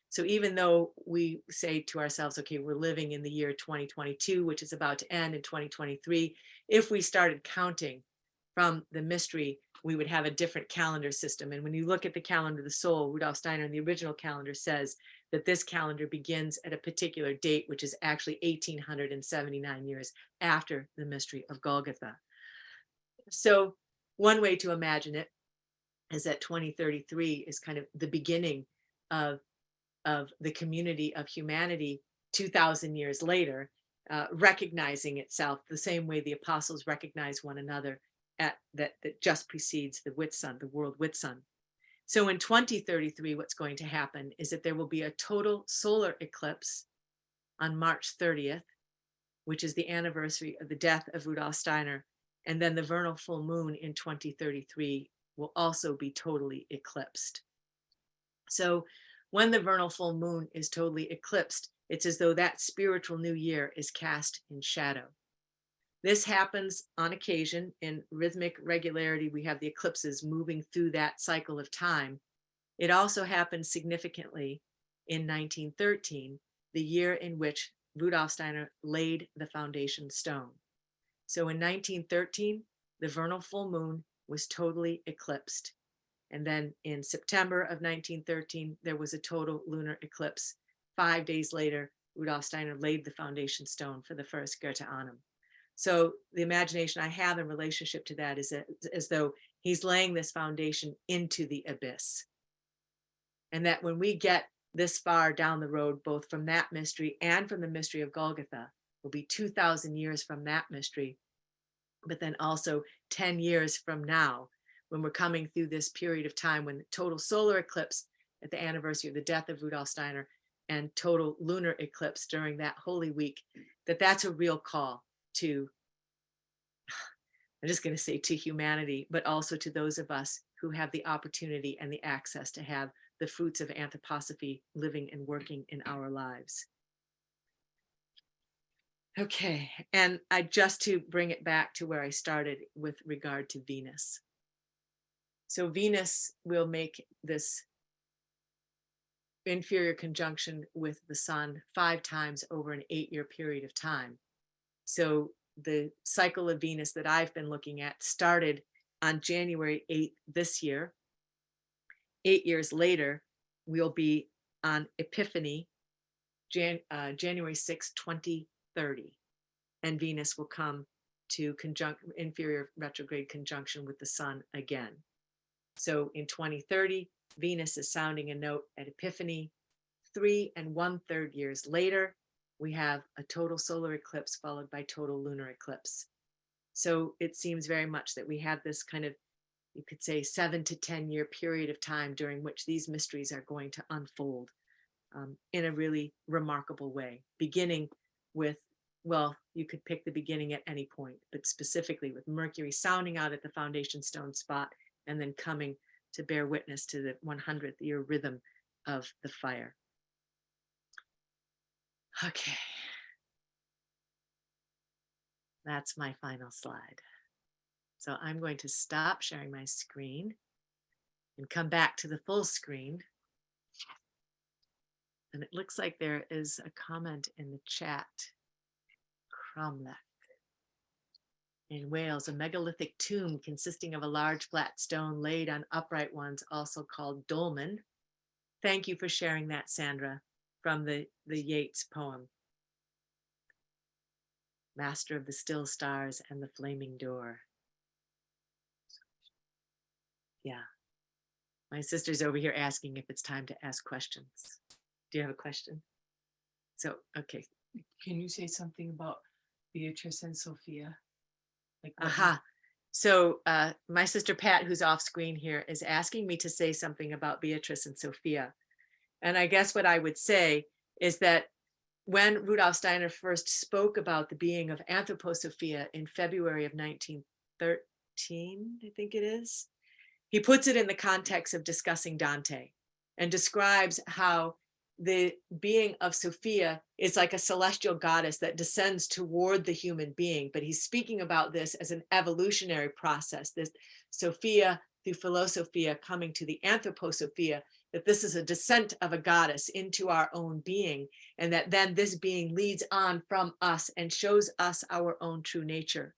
So even though we say to ourselves, okay, we're living in the year 2022, which is about to end in 2023, if we started counting from the mystery we would have a different calendar system. And when you look at the calendar of the soul, Rudolf Steiner in the original calendar says that this calendar begins at a particular date, which is actually 1879 years after the mystery of Golgotha. So one way to imagine it is that 2033 is kind of the beginning of the community of humanity 2000 years later, recognizing itself the same way the apostles recognize one another at that just precedes the Whitsun, the world Whitsun. So in 2033, what's going to happen is that there will be a total solar eclipse on March 30th, which is the anniversary of the death of Rudolf Steiner. And then the vernal full moon in 2033 will also be totally eclipsed. So when the vernal full moon is totally eclipsed, it's as though that spiritual new year is cast in shadow. This happens on occasion in rhythmic regularity. We have the eclipses moving through that cycle of time. It also happened significantly in 1913, the year in which Rudolf Steiner laid the foundation stone. So in 1913, the vernal full moon was totally eclipsed. And then in September of 1913, there was a total lunar eclipse. 5 days later, Rudolf Steiner laid the foundation stone for the first Goethe Annum. So the imagination I have in relationship to that is as though he's laying this foundation into the abyss. And that when we get this far down the road, both from that mystery and from the mystery of Golgotha, will be 2000 years from that mystery, but then also 10 years from now, when we're coming through this period of time when the total solar eclipse at the anniversary of the death of Rudolf Steiner and total lunar eclipse during that Holy Week, that's a real call to, I'm just going to say to humanity, but also to those of us who have the opportunity and the access to have the fruits of anthroposophy living and working in our lives. Okay, and just to bring it back to where I started with regard to Venus. So Venus will make this inferior conjunction with the sun 5 times over an 8-year period of time. So the cycle of Venus that I've been looking at started on January 8th this year. 8 years later, we'll be on Epiphany, January 6, 2030. And Venus will come to inferior retrograde conjunction with the sun again. So in 2030, Venus is sounding a note at Epiphany. 3 1/3 years later, we have a total solar eclipse followed by total lunar eclipse. So it seems very much that we have this kind of, you could say, 7 to 10 year period of time during which these mysteries are going to unfold in a really remarkable way, beginning with, well, you could pick the beginning at any point, but specifically with Mercury sounding out at the foundation stone spot and then coming to bear witness to the 100th year rhythm of the fire. Okay. That's my final slide. So I'm going to stop sharing my screen and come back to the full screen. And it looks like there is a comment in the chat. Cromlech. In Wales, a megalithic tomb consisting of a large flat stone laid on upright ones, also called dolmen. Thank you for sharing that, Sandra, from the Yeats poem. Master of the still stars and the flaming door. Yeah. My sister's over here asking if it's time to ask questions. Do you have a question? So, okay. Can you say something about Beatrice and Sophia? Like Aha. So my sister Pat, who's off screen here, is asking me to say something about Beatrice and Sophia. And I guess what I would say is that when Rudolf Steiner first spoke about the being of Anthroposophia in February of 1913, I think it is, he puts it in the context of discussing Dante and describes how the being of Sophia is like a celestial goddess that descends toward the human being. But he's speaking about this as an evolutionary process, this Sophia through Philosophia coming to the Anthroposophia, that this is a descent of a goddess into our own being, and that then this being leads on from us and shows us our own true nature.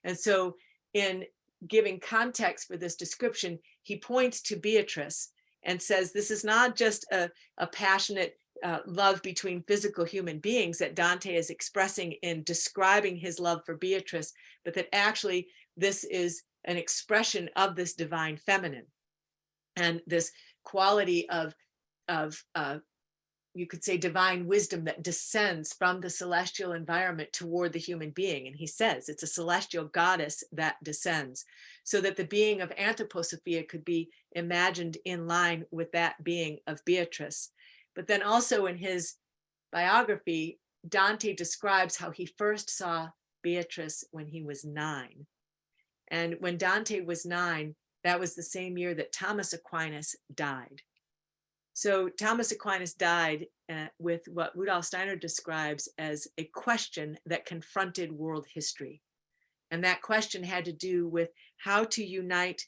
And so in giving context for this description, he points to Beatrice and says, this is not just a passionate love between physical human beings that Dante is expressing in describing his love for Beatrice, but that actually this is an expression of this divine feminine and this quality of you could say divine wisdom that descends from the celestial environment toward the human being. And he says it's a celestial goddess that descends, so that the being of Anthroposophia could be imagined in line with that being of Beatrice. But then also in his biography, Dante describes how he first saw Beatrice when he was 9. And when Dante was 9, that was the same year that Thomas Aquinas died. So Thomas Aquinas died with what Rudolf Steiner describes as a question that confronted world history. And that question had to do with how to unite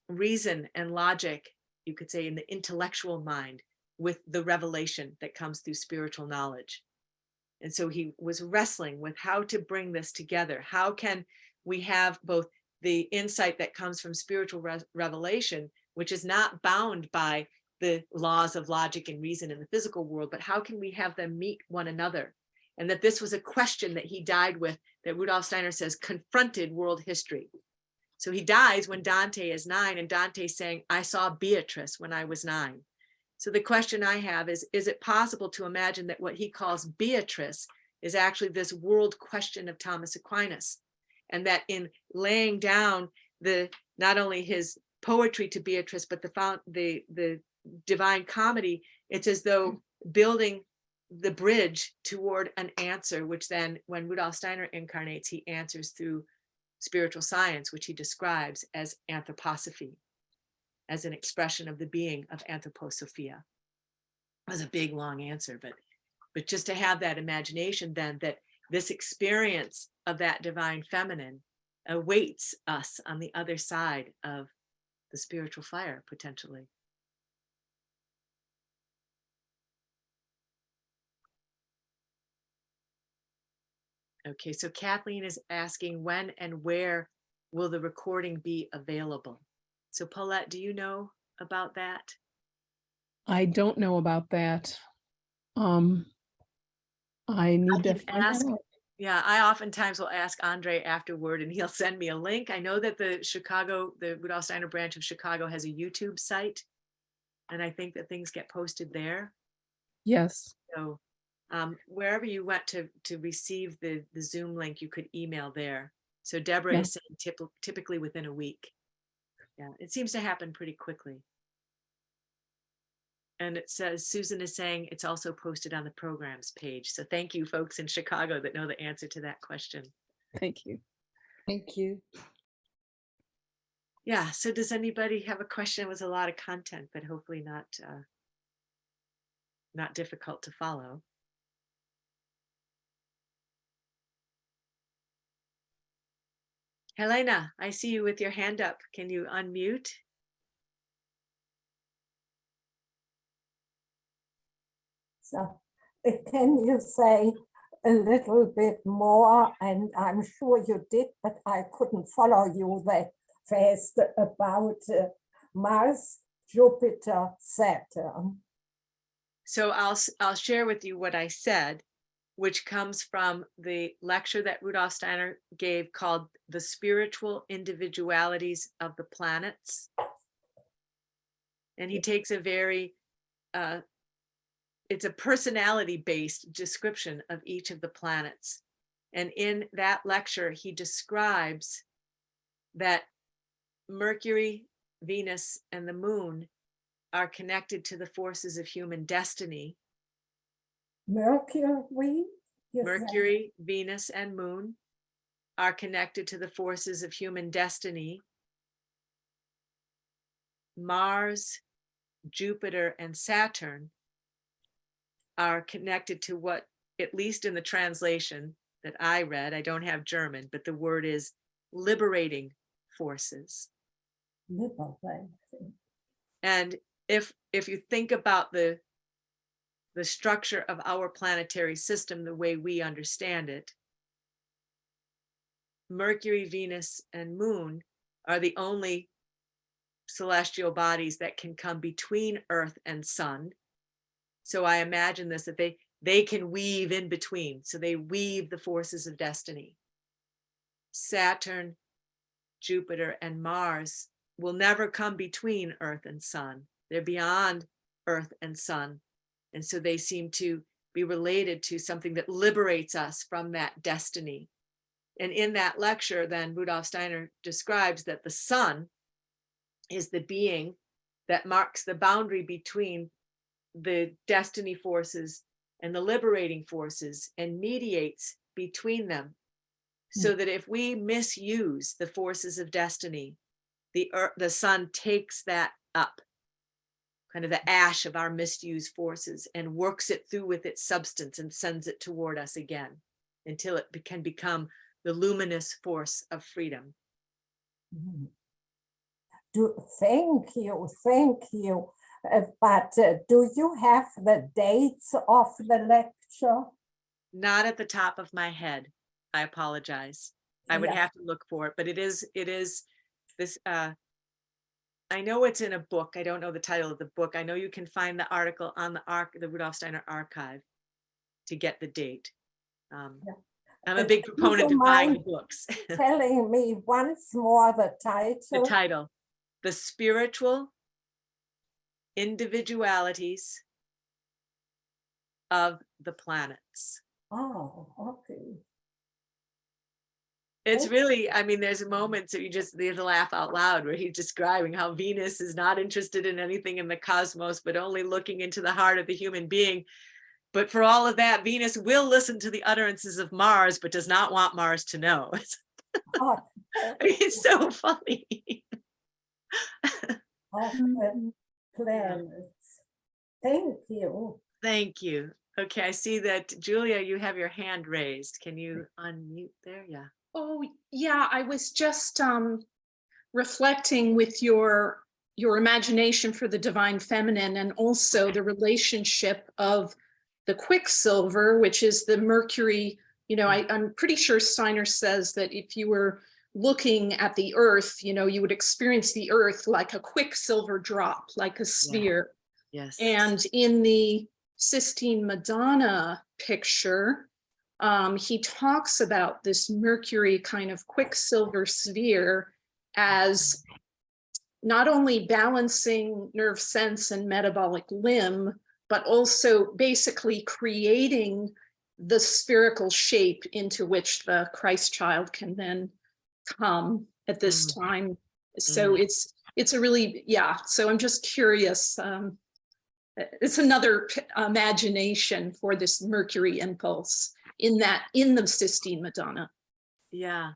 reason and logic, you could say in the intellectual mind, with the revelation that comes through spiritual knowledge. And so he was wrestling with how to bring this together. How can we have both the insight that comes from spiritual revelation, which is not bound by the laws of logic and reason in the physical world, but how can we have them meet one another? And that this was a question that he died with, that Rudolf Steiner says confronted world history. So he dies when Dante is 9, and Dante's saying, I saw Beatrice when I was 9. So the question I have is it possible to imagine that what he calls Beatrice is actually this world question of Thomas Aquinas? And that in laying down not only his poetry to Beatrice, but the Divine Comedy, it's as though building the bridge toward an answer, which then when Rudolf Steiner incarnates, he answers through spiritual science, which he describes as anthroposophy, as an expression of the being of Anthroposophia. It was a big, long answer, but just to have that imagination then that this experience of that divine feminine awaits us on the other side of the spiritual fire, potentially. Okay, so Kathleen is asking when and where will the recording be available? So Paulette, do you know about that? I don't know about that. I need to find ask. out. Yeah, I oftentimes will ask Andre afterward and he'll send me a link. I know that the Rudolf Steiner branch of Chicago has a YouTube site, and I think that things get posted there. Yes. So wherever you went to receive the Zoom link, you could email there. So Deborah is saying typically within a week. Yeah, it seems to happen pretty quickly. And it says, Susan is saying it's also posted on the programs page. So thank you folks in Chicago that know the answer to that question. Thank you. Thank you. Yeah, so does anybody have a question? It was a lot of content, but hopefully not difficult to follow. Helena, I see you with your hand up. Can you unmute? So, can you say a little bit more? And I'm sure you did, but I couldn't follow you that fast about Mars, Jupiter, Saturn. So I'll share with you what I said, which comes from the lecture that Rudolf Steiner gave called The Spiritual Individualities of the Planets. And he takes a very, it's a personality-based description of each of the planets. And in that lecture, he describes that Mercury, Venus, and the moon are connected to the forces of human destiny. Mercury? Mercury, Venus, and moon are connected to the forces of human destiny. Mars, Jupiter, and Saturn are connected to what, at least in the translation that I read, I don't have German, but the word is liberating forces. Liberating. And if you think about the structure of our planetary system, the way we understand it, Mercury, Venus, and Moon are the only celestial bodies that can come between Earth and Sun. So I imagine this, that they can weave in between. So they weave the forces of destiny. Saturn, Jupiter, and Mars will never come between Earth and Sun. They're beyond Earth and Sun. And so they seem to be related to something that liberates us from that destiny. And in that lecture, then Rudolf Steiner describes that the sun is the being that marks the boundary between the destiny forces and the liberating forces and mediates between them. So that if we misuse the forces of destiny, the sun takes that up, kind of the ash of our misused forces, and works it through with its substance and sends it toward us again until it can become the luminous force of freedom. Thank you. But do you have the dates of the lecture? Not at the top of my head. I apologize. I would have to look for it, but it is this, I know it's in a book. I don't know the title of the book. I know you can find the article on the Rudolf Steiner archive to get the date. I'm a big proponent of buying the books. Telling me once more the title. The title, The Spiritual Individualities of the Planets. Oh, okay. It's really, I mean, there's moments that you have to laugh out loud where he's describing how Venus is not interested in anything in the cosmos, but only looking into the heart of the human being. But for all of that, Venus will listen to the utterances of Mars, but does not want Mars to know. Oh, I mean, it's so funny. of the planets. Thank you. Thank you. Okay, I see that, Julia, you have your hand raised. Can you unmute there? Yeah. Oh, yeah, I was just reflecting with your imagination for the divine feminine, and also the relationship of the quicksilver, which is the Mercury. You know, I'm pretty sure Steiner says that if you were looking at the earth, you know, you would experience the earth like a quicksilver drop, like a sphere. Yes. And in the Sistine Madonna picture, he talks about this Mercury kind of quicksilver sphere as not only balancing nerve sense and metabolic limb, but also basically creating the spherical shape into which the Christ child can then come at this time. So it's a really, so I'm just curious. It's another imagination for this Mercury impulse in the Sistine Madonna. Yeah,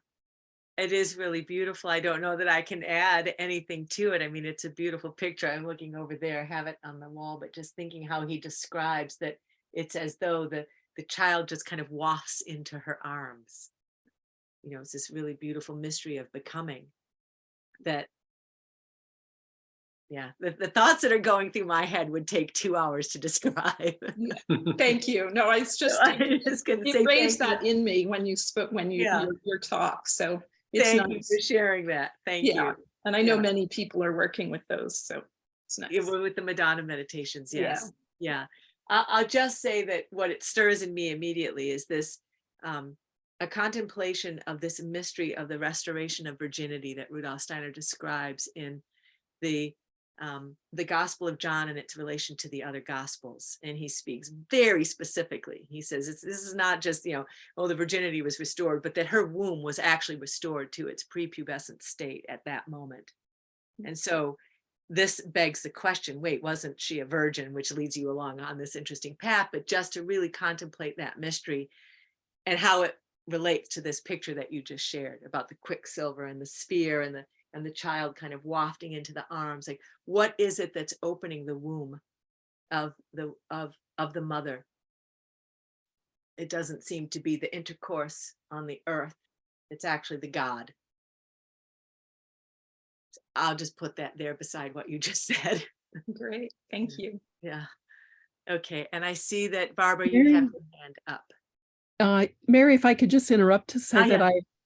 it is really beautiful. I don't know that I can add anything to it. I mean, it's a beautiful picture. I'm looking over there, have it on the wall, but just thinking how he describes that it's as though the child just kind of wafts into her arms. You know, it's this really beautiful mystery of becoming that. Yeah, the thoughts that are going through my head would take 2 hours to describe. Thank you. No, it's just, it raised that in me when you spoke, your talk. So it's thank nice. you for sharing that. Thank you. And I know many people are working with those, so it's nice. Yeah, with the Madonna meditations, yes. Yeah. I'll just say that what it stirs in me immediately is this, a contemplation of this mystery of the restoration of virginity that Rudolf Steiner describes in the Gospel of John and its relation to the other Gospels. And he speaks very specifically. He says, this is not just, you know, oh, the virginity was restored, but that her womb was actually restored to its prepubescent state at that moment. And so this begs the question, wait, wasn't she a virgin, which leads you along on this interesting path, but just to really contemplate that mystery and how it relates to this picture that you just shared about the quicksilver and the sphere and the child kind of wafting into the arms. Like, what is it that's opening the womb of the mother? It doesn't seem to be the intercourse on the earth. It's actually the God. So I'll just put that there beside what you just said. Great, thank you. Yeah. Okay, and I see that, Barbara, you have your hand up. Mary, if I could just interrupt to say that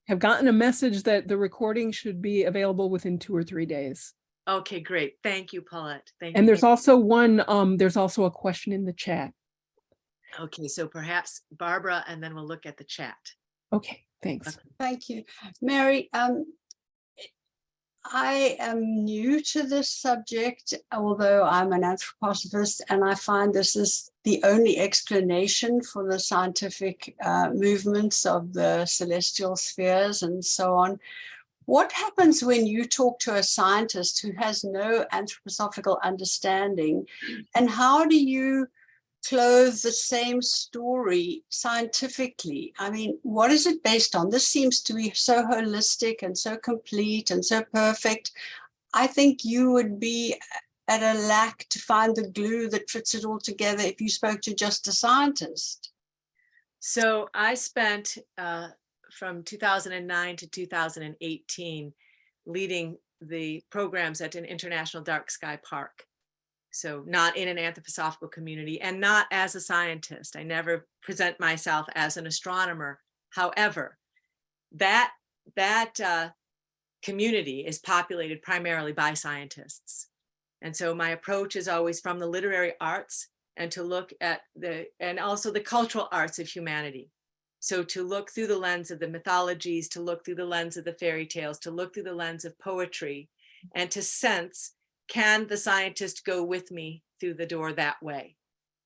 have gotten a message that the recording should be available within 2 or 3 days. Okay, great. Thank you, Paulette. Thank And you. there's also there's also a question in the chat. Okay, so perhaps Barbara, and then we'll look at the chat. Okay, thanks. Okay. Thank you. Mary, I am new to this subject, although I'm an anthroposophist, and I find this is the only explanation for the scientific movements of the celestial spheres and so on. What happens when you talk to a scientist who has no anthroposophical understanding, and how do you clothe the same story scientifically? I mean, what is it based on? This seems to be so holistic and so complete and so perfect. I think you would be at a lack to find the glue that fits it all together if you spoke to just a scientist. So I spent from 2009 to 2018 leading the programs at an international dark sky park. So not in an anthroposophical community and not as a scientist. I never present myself as an astronomer. However, that community is populated primarily by scientists. And so my approach is always from the literary arts and to look at and also the cultural arts of humanity. So to look through the lens of the mythologies, to look through the lens of the fairy tales, to look through the lens of poetry, and to sense, can the scientist go with me through the door that way?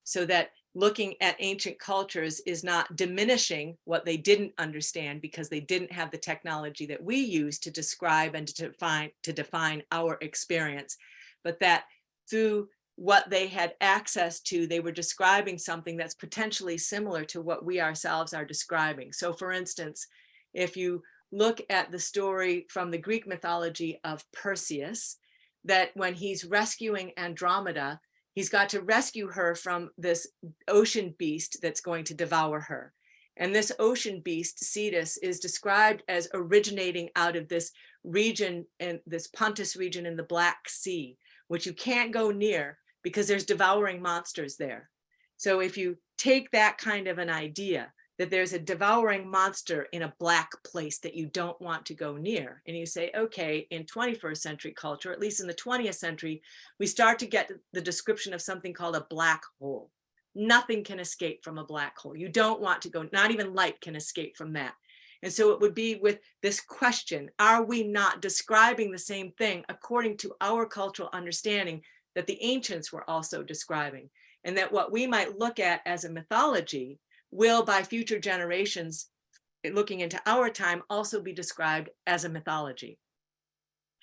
So that looking at ancient cultures is not diminishing what they didn't understand because they didn't have the technology that we use to describe and to define our experience, but that through what they had access to, they were describing something that's potentially similar to what we ourselves are describing. So for instance, if you look at the story from the Greek mythology of Perseus, that when he's rescuing Andromeda, he's got to rescue her from this ocean beast that's going to devour her. And this ocean beast, Cetus, is described as originating out of this region, in this Pontus region in the Black Sea, which you can't go near because there's devouring monsters there. So if you take that kind of an idea, that there's a devouring monster in a black place that you don't want to go near, and you say, okay, in 21st century culture, at least in the 20th century, we start to get the description of something called a black hole. Nothing can escape from a black hole. You don't want to go, not even light can escape from that. And so it would be with this question, are we not describing the same thing according to our cultural understanding that the ancients were also describing? And that what we might look at as a mythology will by future generations looking into our time also be described as a mythology.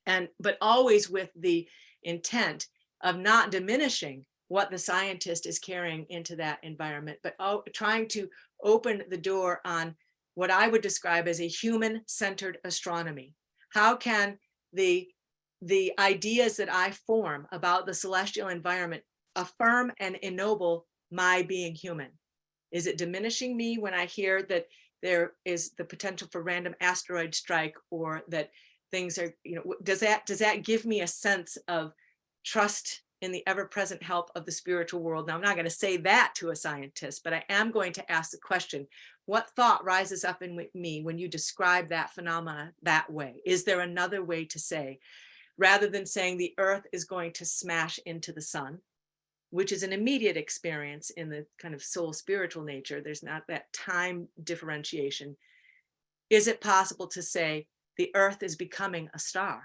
But always with the intent of not diminishing what the scientist is carrying into that environment, but trying to open the door on what I would describe as a human-centered astronomy. How can the ideas that I form about the celestial environment affirm and ennoble my being human? Is it diminishing me when I hear that there is the potential for random asteroid strike, or that things are, does that give me a sense of trust in the ever-present help of the spiritual world? Now, I'm not going to say that to a scientist, but I am going to ask the question, what thought rises up in me when you describe that phenomena that way? Is there another way to say, rather than saying the earth is going to smash into the sun, which is an immediate experience in the kind of soul spiritual nature, there's not that time differentiation. Is it possible to say the earth is becoming a star?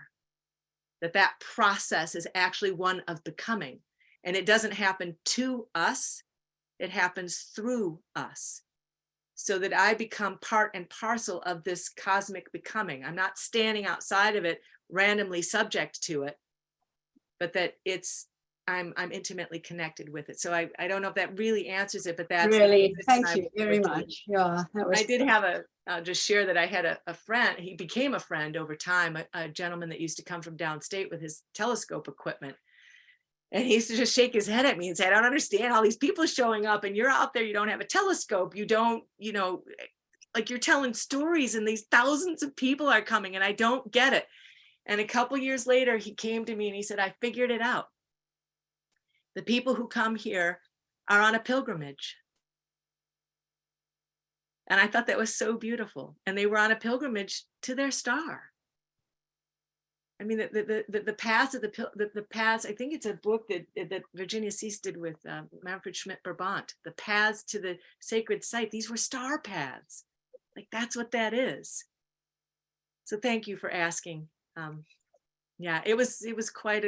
That process is actually one of becoming, and it doesn't happen to us, it happens through us. So that I become part and parcel of this cosmic becoming. I'm not standing outside of it, randomly subject to it, but that I'm intimately connected with it. So I don't know if that really answers it, but that's Really, thank you very much. Yeah, that was. I did have I'll just share that I had a friend. He became a friend over time, a gentleman that used to come from downstate with his telescope equipment. And he used to just shake his head at me and say, I don't understand all these people showing up, and you're out there, you don't have a telescope, you don't, like you're telling stories and these thousands of people are coming and I don't get it. And a couple years later, he came to me and he said, I figured it out. The people who come here are on a pilgrimage. And I thought that was so beautiful. And they were on a pilgrimage to their star. I mean, the paths of the paths, I think it's a book that Virginia Cease did with Manfred Schmidt-Brabant, the paths to the sacred site. These were star paths. Like, that's what that is. So thank you for asking. Yeah, it was quite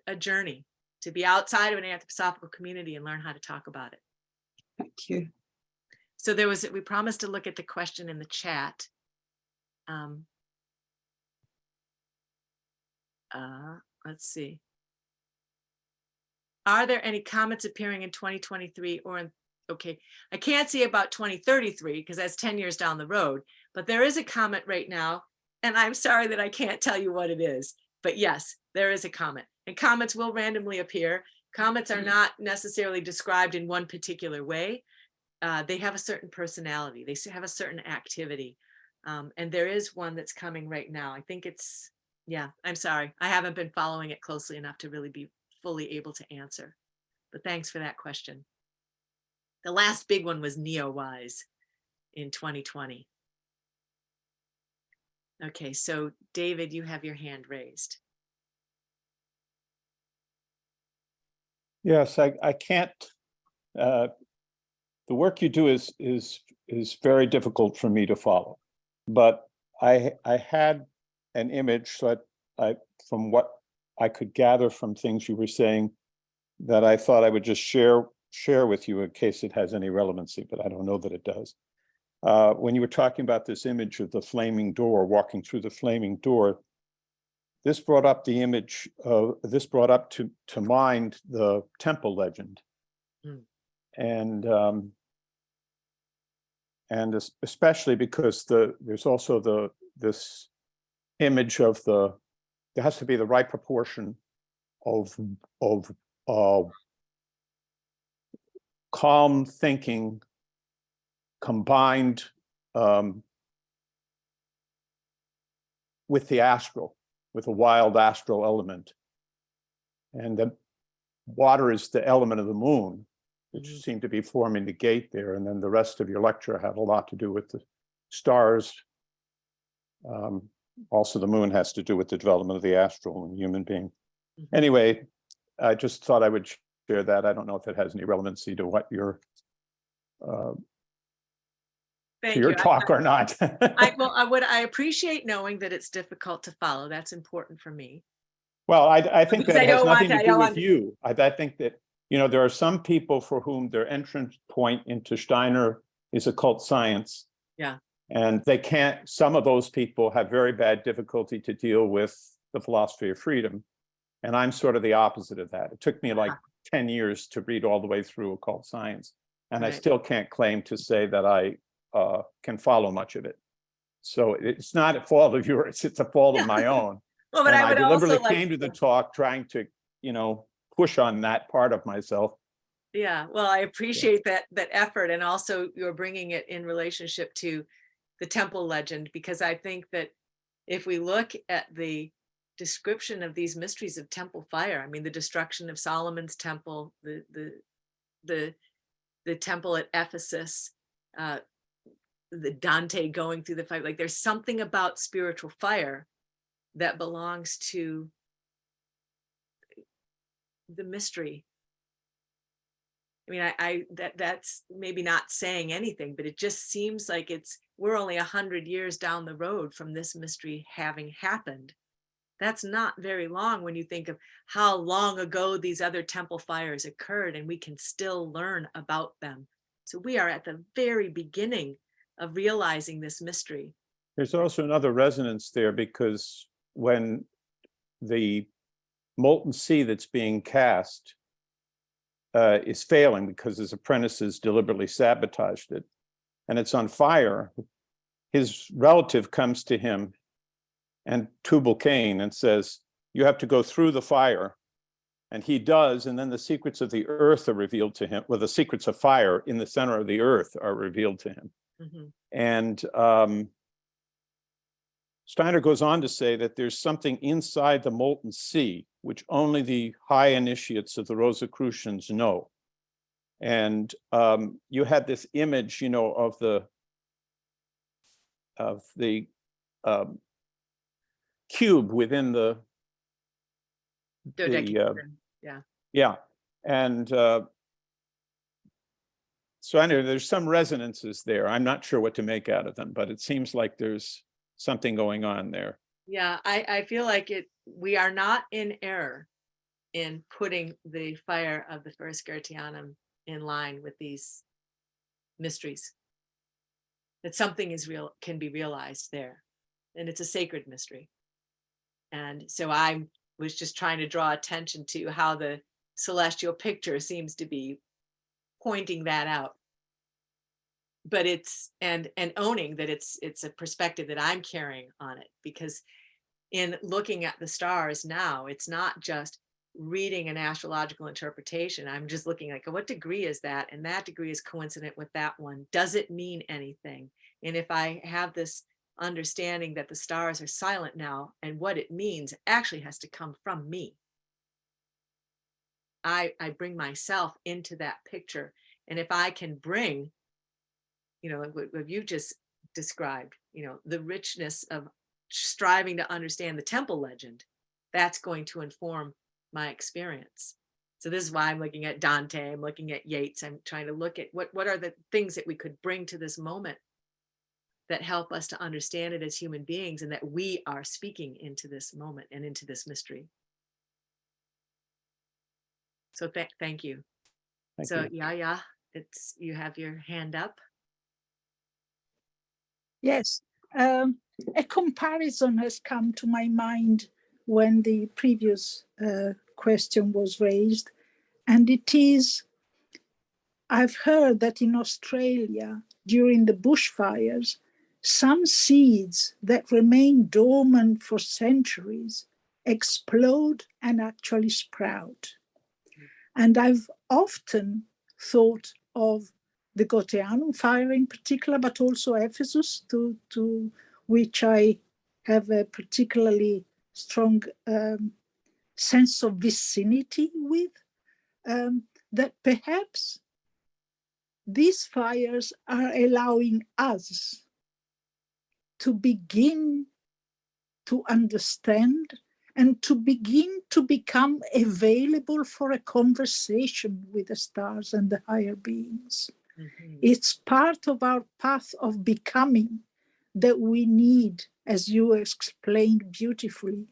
a journey to be outside of an anthroposophical community and learn how to talk about it. Thank you. So we promised to look at the question in the chat. Let's see. Are there any comments appearing in 2023 or in, okay, I can't see about 2033 because that's 10 years down the road, but there is a comment right now, and I'm sorry that I can't tell you what it is, but yes, there is a comment, and comments will randomly appear. Comments are not necessarily described in one particular way. They have a certain personality. They have a certain activity. And there is one that's coming right now. I think it's, yeah, I'm sorry. I haven't been following it closely enough to really be fully able to answer. But thanks for that question. The last big one was Neowise in 2020. Okay, so David, you have your hand raised. Yes, I can't. The work you do is very difficult for me to follow, but I had an image that from what I could gather from things you were saying, that I thought I would just share with you in case it has any relevancy, but I don't know that it does. When you were talking about this image of the flaming door, walking through the flaming door, this brought up the image of, this brought up to mind the temple legend. And especially because there's also this image of there has to be the right proportion of calm thinking combined with the astral, with a wild astral element. And the water is the element of the moon, which seemed to be forming the gate there. And then the rest of your lecture had a lot to do with the stars. Also, the moon has to do with the development of the astral and human being. Anyway, I just thought I would share that. I don't know if it has any relevancy to what your talk or not. I appreciate knowing that it's difficult to follow. That's important for me. Well, I think that has nothing to do with you. I think that, you know, there are some people for whom their entrance point into Steiner is occult science. Yeah. And they can't, some of those people have very bad difficulty to deal with the philosophy of freedom. And I'm sort of the opposite of that. It took me like 10 years to read all the way through occult science. And I still can't claim to say that I can follow much of it. So it's not a fault of yours, it's a fault of my own. Well, but and I would deliberately also came to the talk trying to, you know, push on that part of myself. Yeah, well, I appreciate that effort, and also you're bringing it in relationship to the temple legend, because I think that if we look at the description of these mysteries of temple fire, I mean, the destruction of Solomon's temple, the temple at Ephesus, the Dante going through the fire, like there's something about spiritual fire that belongs to the mystery. I mean, that's maybe not saying anything, but it just seems like we're only 100 years down the road from this mystery having happened. That's not very long when you think of how long ago these other temple fires occurred, and we can still learn about them. So we are at the very beginning of realizing this mystery. There's also another resonance there, because when the molten sea that's being cast is failing because his apprentices deliberately sabotaged it, and it's on fire, his relative comes to him and Tubal-Cain and says, you have to go through the fire. And he does, and then the secrets of the earth are revealed to him. Well, the secrets of fire in the center of the earth are revealed to him. And Steiner goes on to say that there's something inside the molten sea which only the high initiates of the Rosicrucians know. And you had this image, you know, of the cube within the Dodecahedron, yeah. yeah. And so anyway, there's some resonances there. I'm not sure what to make out of them, but it seems like there's something going on there. Yeah, I feel like we are not in error in putting the fire of the first Gertianum in line with these mysteries. That something is real, can be realized there. And it's a sacred mystery. And so I was just trying to draw attention to how the celestial picture seems to be pointing that out. But it's and owning that it's a perspective that I'm carrying on it, because in looking at the stars now, it's not just reading an astrological interpretation. I'm just looking like, what degree is that? And that degree is coincident with that one. Does it mean anything? And if I have this understanding that the stars are silent now, and what it means actually has to come from me. I bring myself into that picture. And if I can bring, you know, what you just described, you know, the richness of striving to understand the temple legend, that's going to inform my experience. So this is why I'm looking at Dante, I'm looking at Yeats, I'm trying to look at what are the things that we could bring to this moment that help us to understand it as human beings, and that we are speaking into this moment and into this mystery. So thank you. Thank So you. yeah, you have your hand up. Yes, a comparison has come to my mind when the previous question was raised, and it is, I've heard that in Australia during the bushfires, some seeds that remain dormant for centuries explode and actually sprout. And I've often thought of the Goetheanum fire in particular, but also Ephesus, to which I have a particularly strong sense of vicinity with, that perhaps these fires are allowing us to begin to understand and to begin to become available for a conversation with the stars and the higher beings. Mm-hmm. It's part of our path of becoming that we need, as you explained beautifully,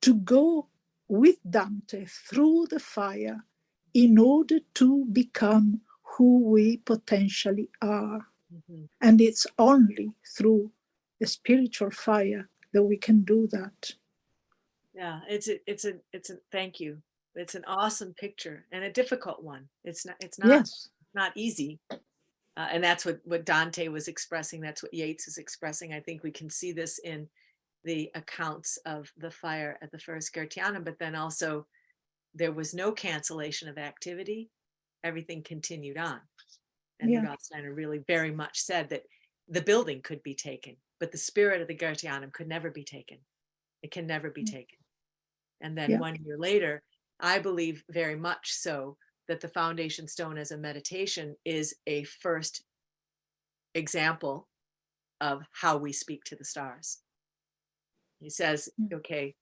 to go with Dante through the fire in order to become who we potentially are. Mm-hmm. And it's only through the spiritual fire that we can do that. Yeah, it's a thank you. It's an awesome picture and a difficult one. It's Yes. not easy. And that's what Dante was expressing. That's what Yeats is expressing. I think we can see this in the accounts of the fire at the first Gertianum, but then also there was no cancellation of activity. Everything continued on. And Rudolf Steiner really very much said that the building could be taken, but the spirit of the Gertianum could never be taken. It can never be taken. And then 1 year later, I believe very much so that the foundation stone as a meditation is a first example of how we speak to the stars. He says, okay,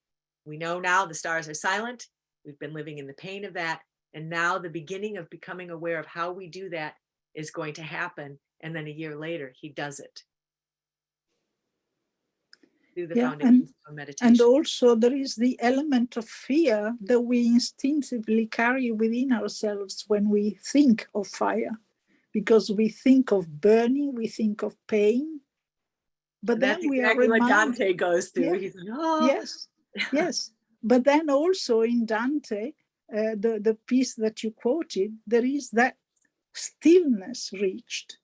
we know now the stars are silent. We've been living in the pain of that. And now the beginning of becoming aware of how we do that is going to happen. And then a year later, he does it. Through the foundation stone meditation. And also there is the element of fear that we instinctively carry within ourselves when we think of fire, because we think of burning, we think of pain. But and then that's we exactly are what reminded, Dante goes through. He's like, oh. Yes. But then also in Dante, the piece that you quoted, there is that stillness reached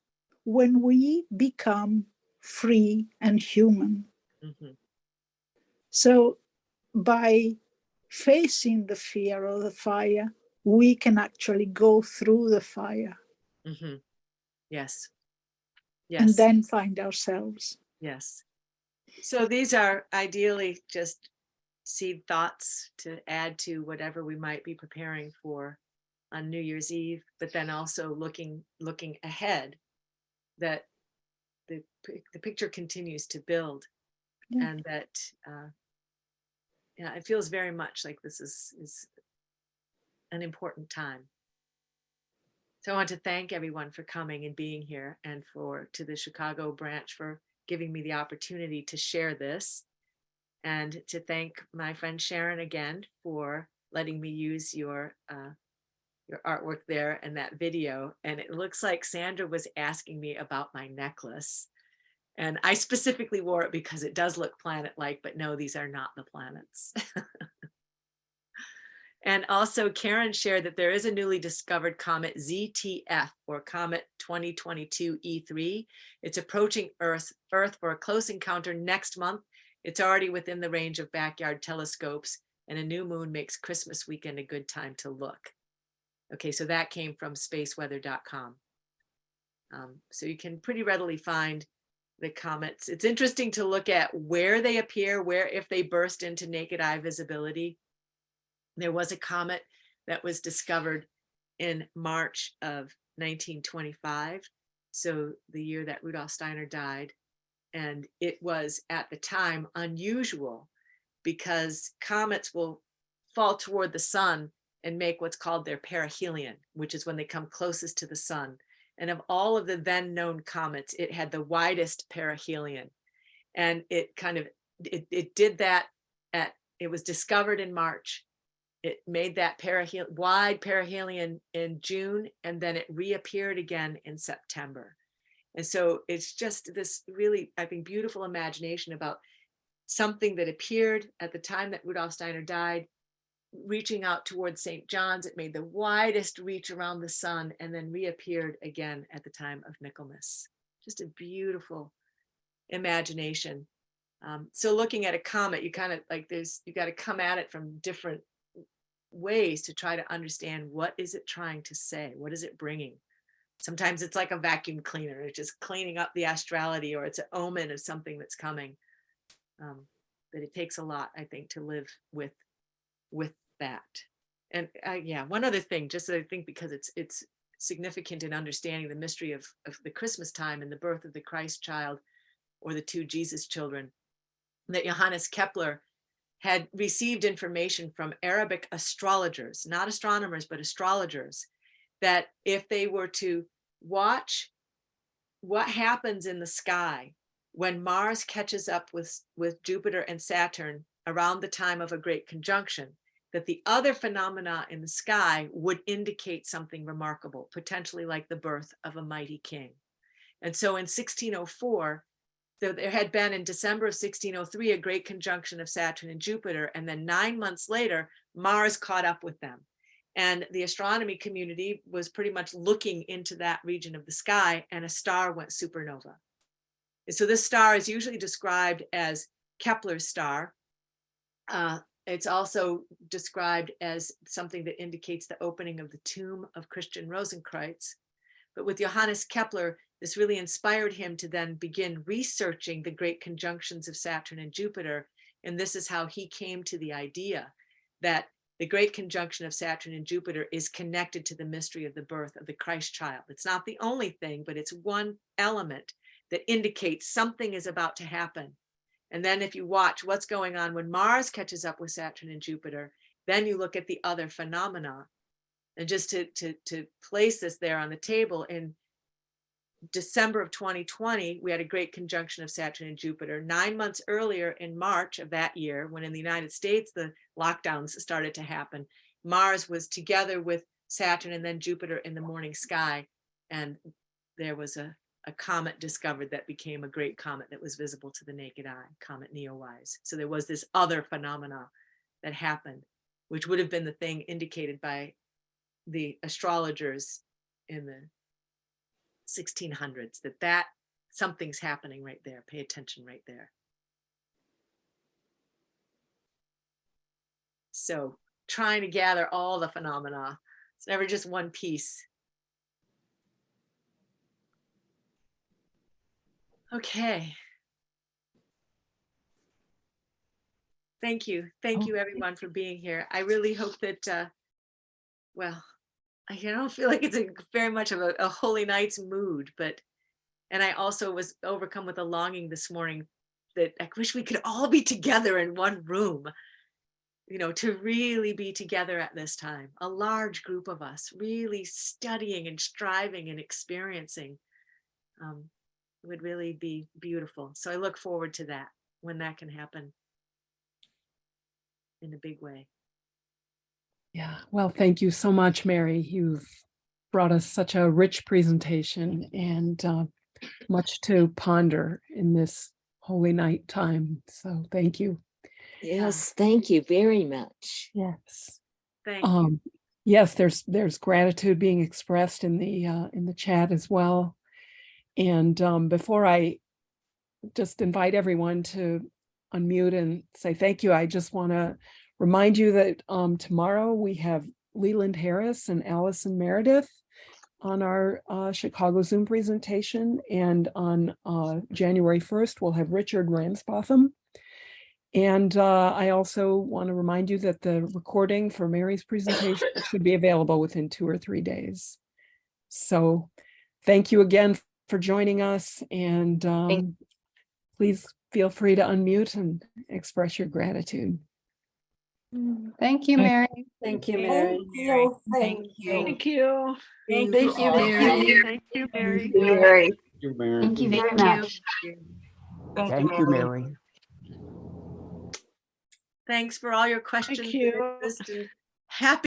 when we become free and human. Mm-hmm. So by facing the fear of the fire, we can actually go through the fire. Mm-hmm. Yes. And then find ourselves. Yes. So these are ideally just seed thoughts to add to whatever we might be preparing for on New Year's Eve, but then also looking ahead, that the picture continues to build, Yeah. and that yeah, it feels very much like this is an important time. So I want to thank everyone for coming and being here, and to the Chicago branch for giving me the opportunity to share this, and to thank my friend Sharon again for letting me use your artwork there and that video. And it looks like Sandra was asking me about my necklace, and I specifically wore it because it does look planet-like, but no, these are not the planets. And also Karen shared that there is a newly discovered comet ZTF, or Comet 2022 E3. It's approaching Earth for a close encounter next month. It's already within the range of backyard telescopes, and a new moon makes Christmas weekend a good time to look. Okay, so that came from spaceweather.com. So you can pretty readily find the comets. It's interesting to look at where they appear, if they burst into naked eye visibility. There was a comet that was discovered in March of 1925, so the year that Rudolf Steiner died. And it was at the time unusual because comets will fall toward the sun and make what's called their perihelion, which is when they come closest to the sun. And of all of the then known comets, it had the widest perihelion. And it did that it was discovered in March. It made that wide perihelion in June, and then it reappeared again in September. And so it's just this really, I think, beautiful imagination about something that appeared at the time that Rudolf Steiner died, reaching out towards St. John's. It made the widest reach around the sun, and then reappeared again at the time of Michaelmas. Just a beautiful imagination. So looking at a comet, you got to come at it from different ways to try to understand, what is it trying to say? What is it bringing? Sometimes it's like a vacuum cleaner. It's just cleaning up the astrality, or it's an omen of something that's coming. But it takes a lot, I think, to live with that. And yeah, one other thing, just I think because it's significant in understanding the mystery of the Christmas time and the birth of the Christ child, or the two Jesus children, that Johannes Kepler had received information from Arabic astrologers, not astronomers, but astrologers, that if they were to watch what happens in the sky when Mars catches up with Jupiter and Saturn around the time of a great conjunction, that the other phenomena in the sky would indicate something remarkable, potentially like the birth of a mighty king. And so in 1604, there had been in December of 1603 a great conjunction of Saturn and Jupiter, and then 9 months later, Mars caught up with them. And the astronomy community was pretty much looking into that region of the sky, and a star went supernova. And so this star is usually described as Kepler's star. It's also described as something that indicates the opening of the tomb of Christian Rosenkreuz. But with Johannes Kepler, this really inspired him to then begin researching the great conjunctions of Saturn and Jupiter. And this is how he came to the idea that the great conjunction of Saturn and Jupiter is connected to the mystery of the birth of the Christ child. It's not the only thing, but it's one element that indicates something is about to happen. And then if you watch what's going on when Mars catches up with Saturn and Jupiter, then you look at the other phenomena. And just to place this there on the table, in December of 2020, we had a great conjunction of Saturn and Jupiter. 9 months earlier, in March of that year, when in the United States the lockdowns started to happen, Mars was together with Saturn and then Jupiter in the morning sky. And there was a comet discovered that became a great comet that was visible to the naked eye, Comet Neowise. So there was this other phenomena that happened, which would have been the thing indicated by the astrologers in the 1600s, that something's happening right there. Pay attention right there. So trying to gather all the phenomena. It's never just one piece. Okay. Thank you. Thank you everyone for being here. I really hope that, well, I don't feel like it's very much of a holy night's mood, and I also was overcome with a longing this morning that I wish we could all be together in one room, to really be together at this time, a large group of us really studying and striving and experiencing. Would really be beautiful. So I look forward to that when that can happen in a big way. Yeah, well, thank you so much, Mary. You've brought us such a rich presentation and much to ponder in this holy night time. So thank you. Yes, thank you very much. Yes. Thank you. Yes, there's gratitude being expressed in the chat as well. And before I just invite everyone to unmute and say thank you, I just want to remind you that tomorrow we have Leland Harris and Allison Meredith on our Chicago Zoom presentation. And on January 1st, we'll have Richard Ramsbotham. And I also want to remind you that the recording for Mary's presentation should be available within 2 or 3 days. So thank you again for joining us, and please feel free to unmute and express your gratitude. Thank you, Mary. Thank you, Mary. Thank you. Thank you. Thank Thank you you, all. Mary. Thank you, Mary. Thank you very much. Thank you, Mary. Thanks for all your questions. you. And interest, and happy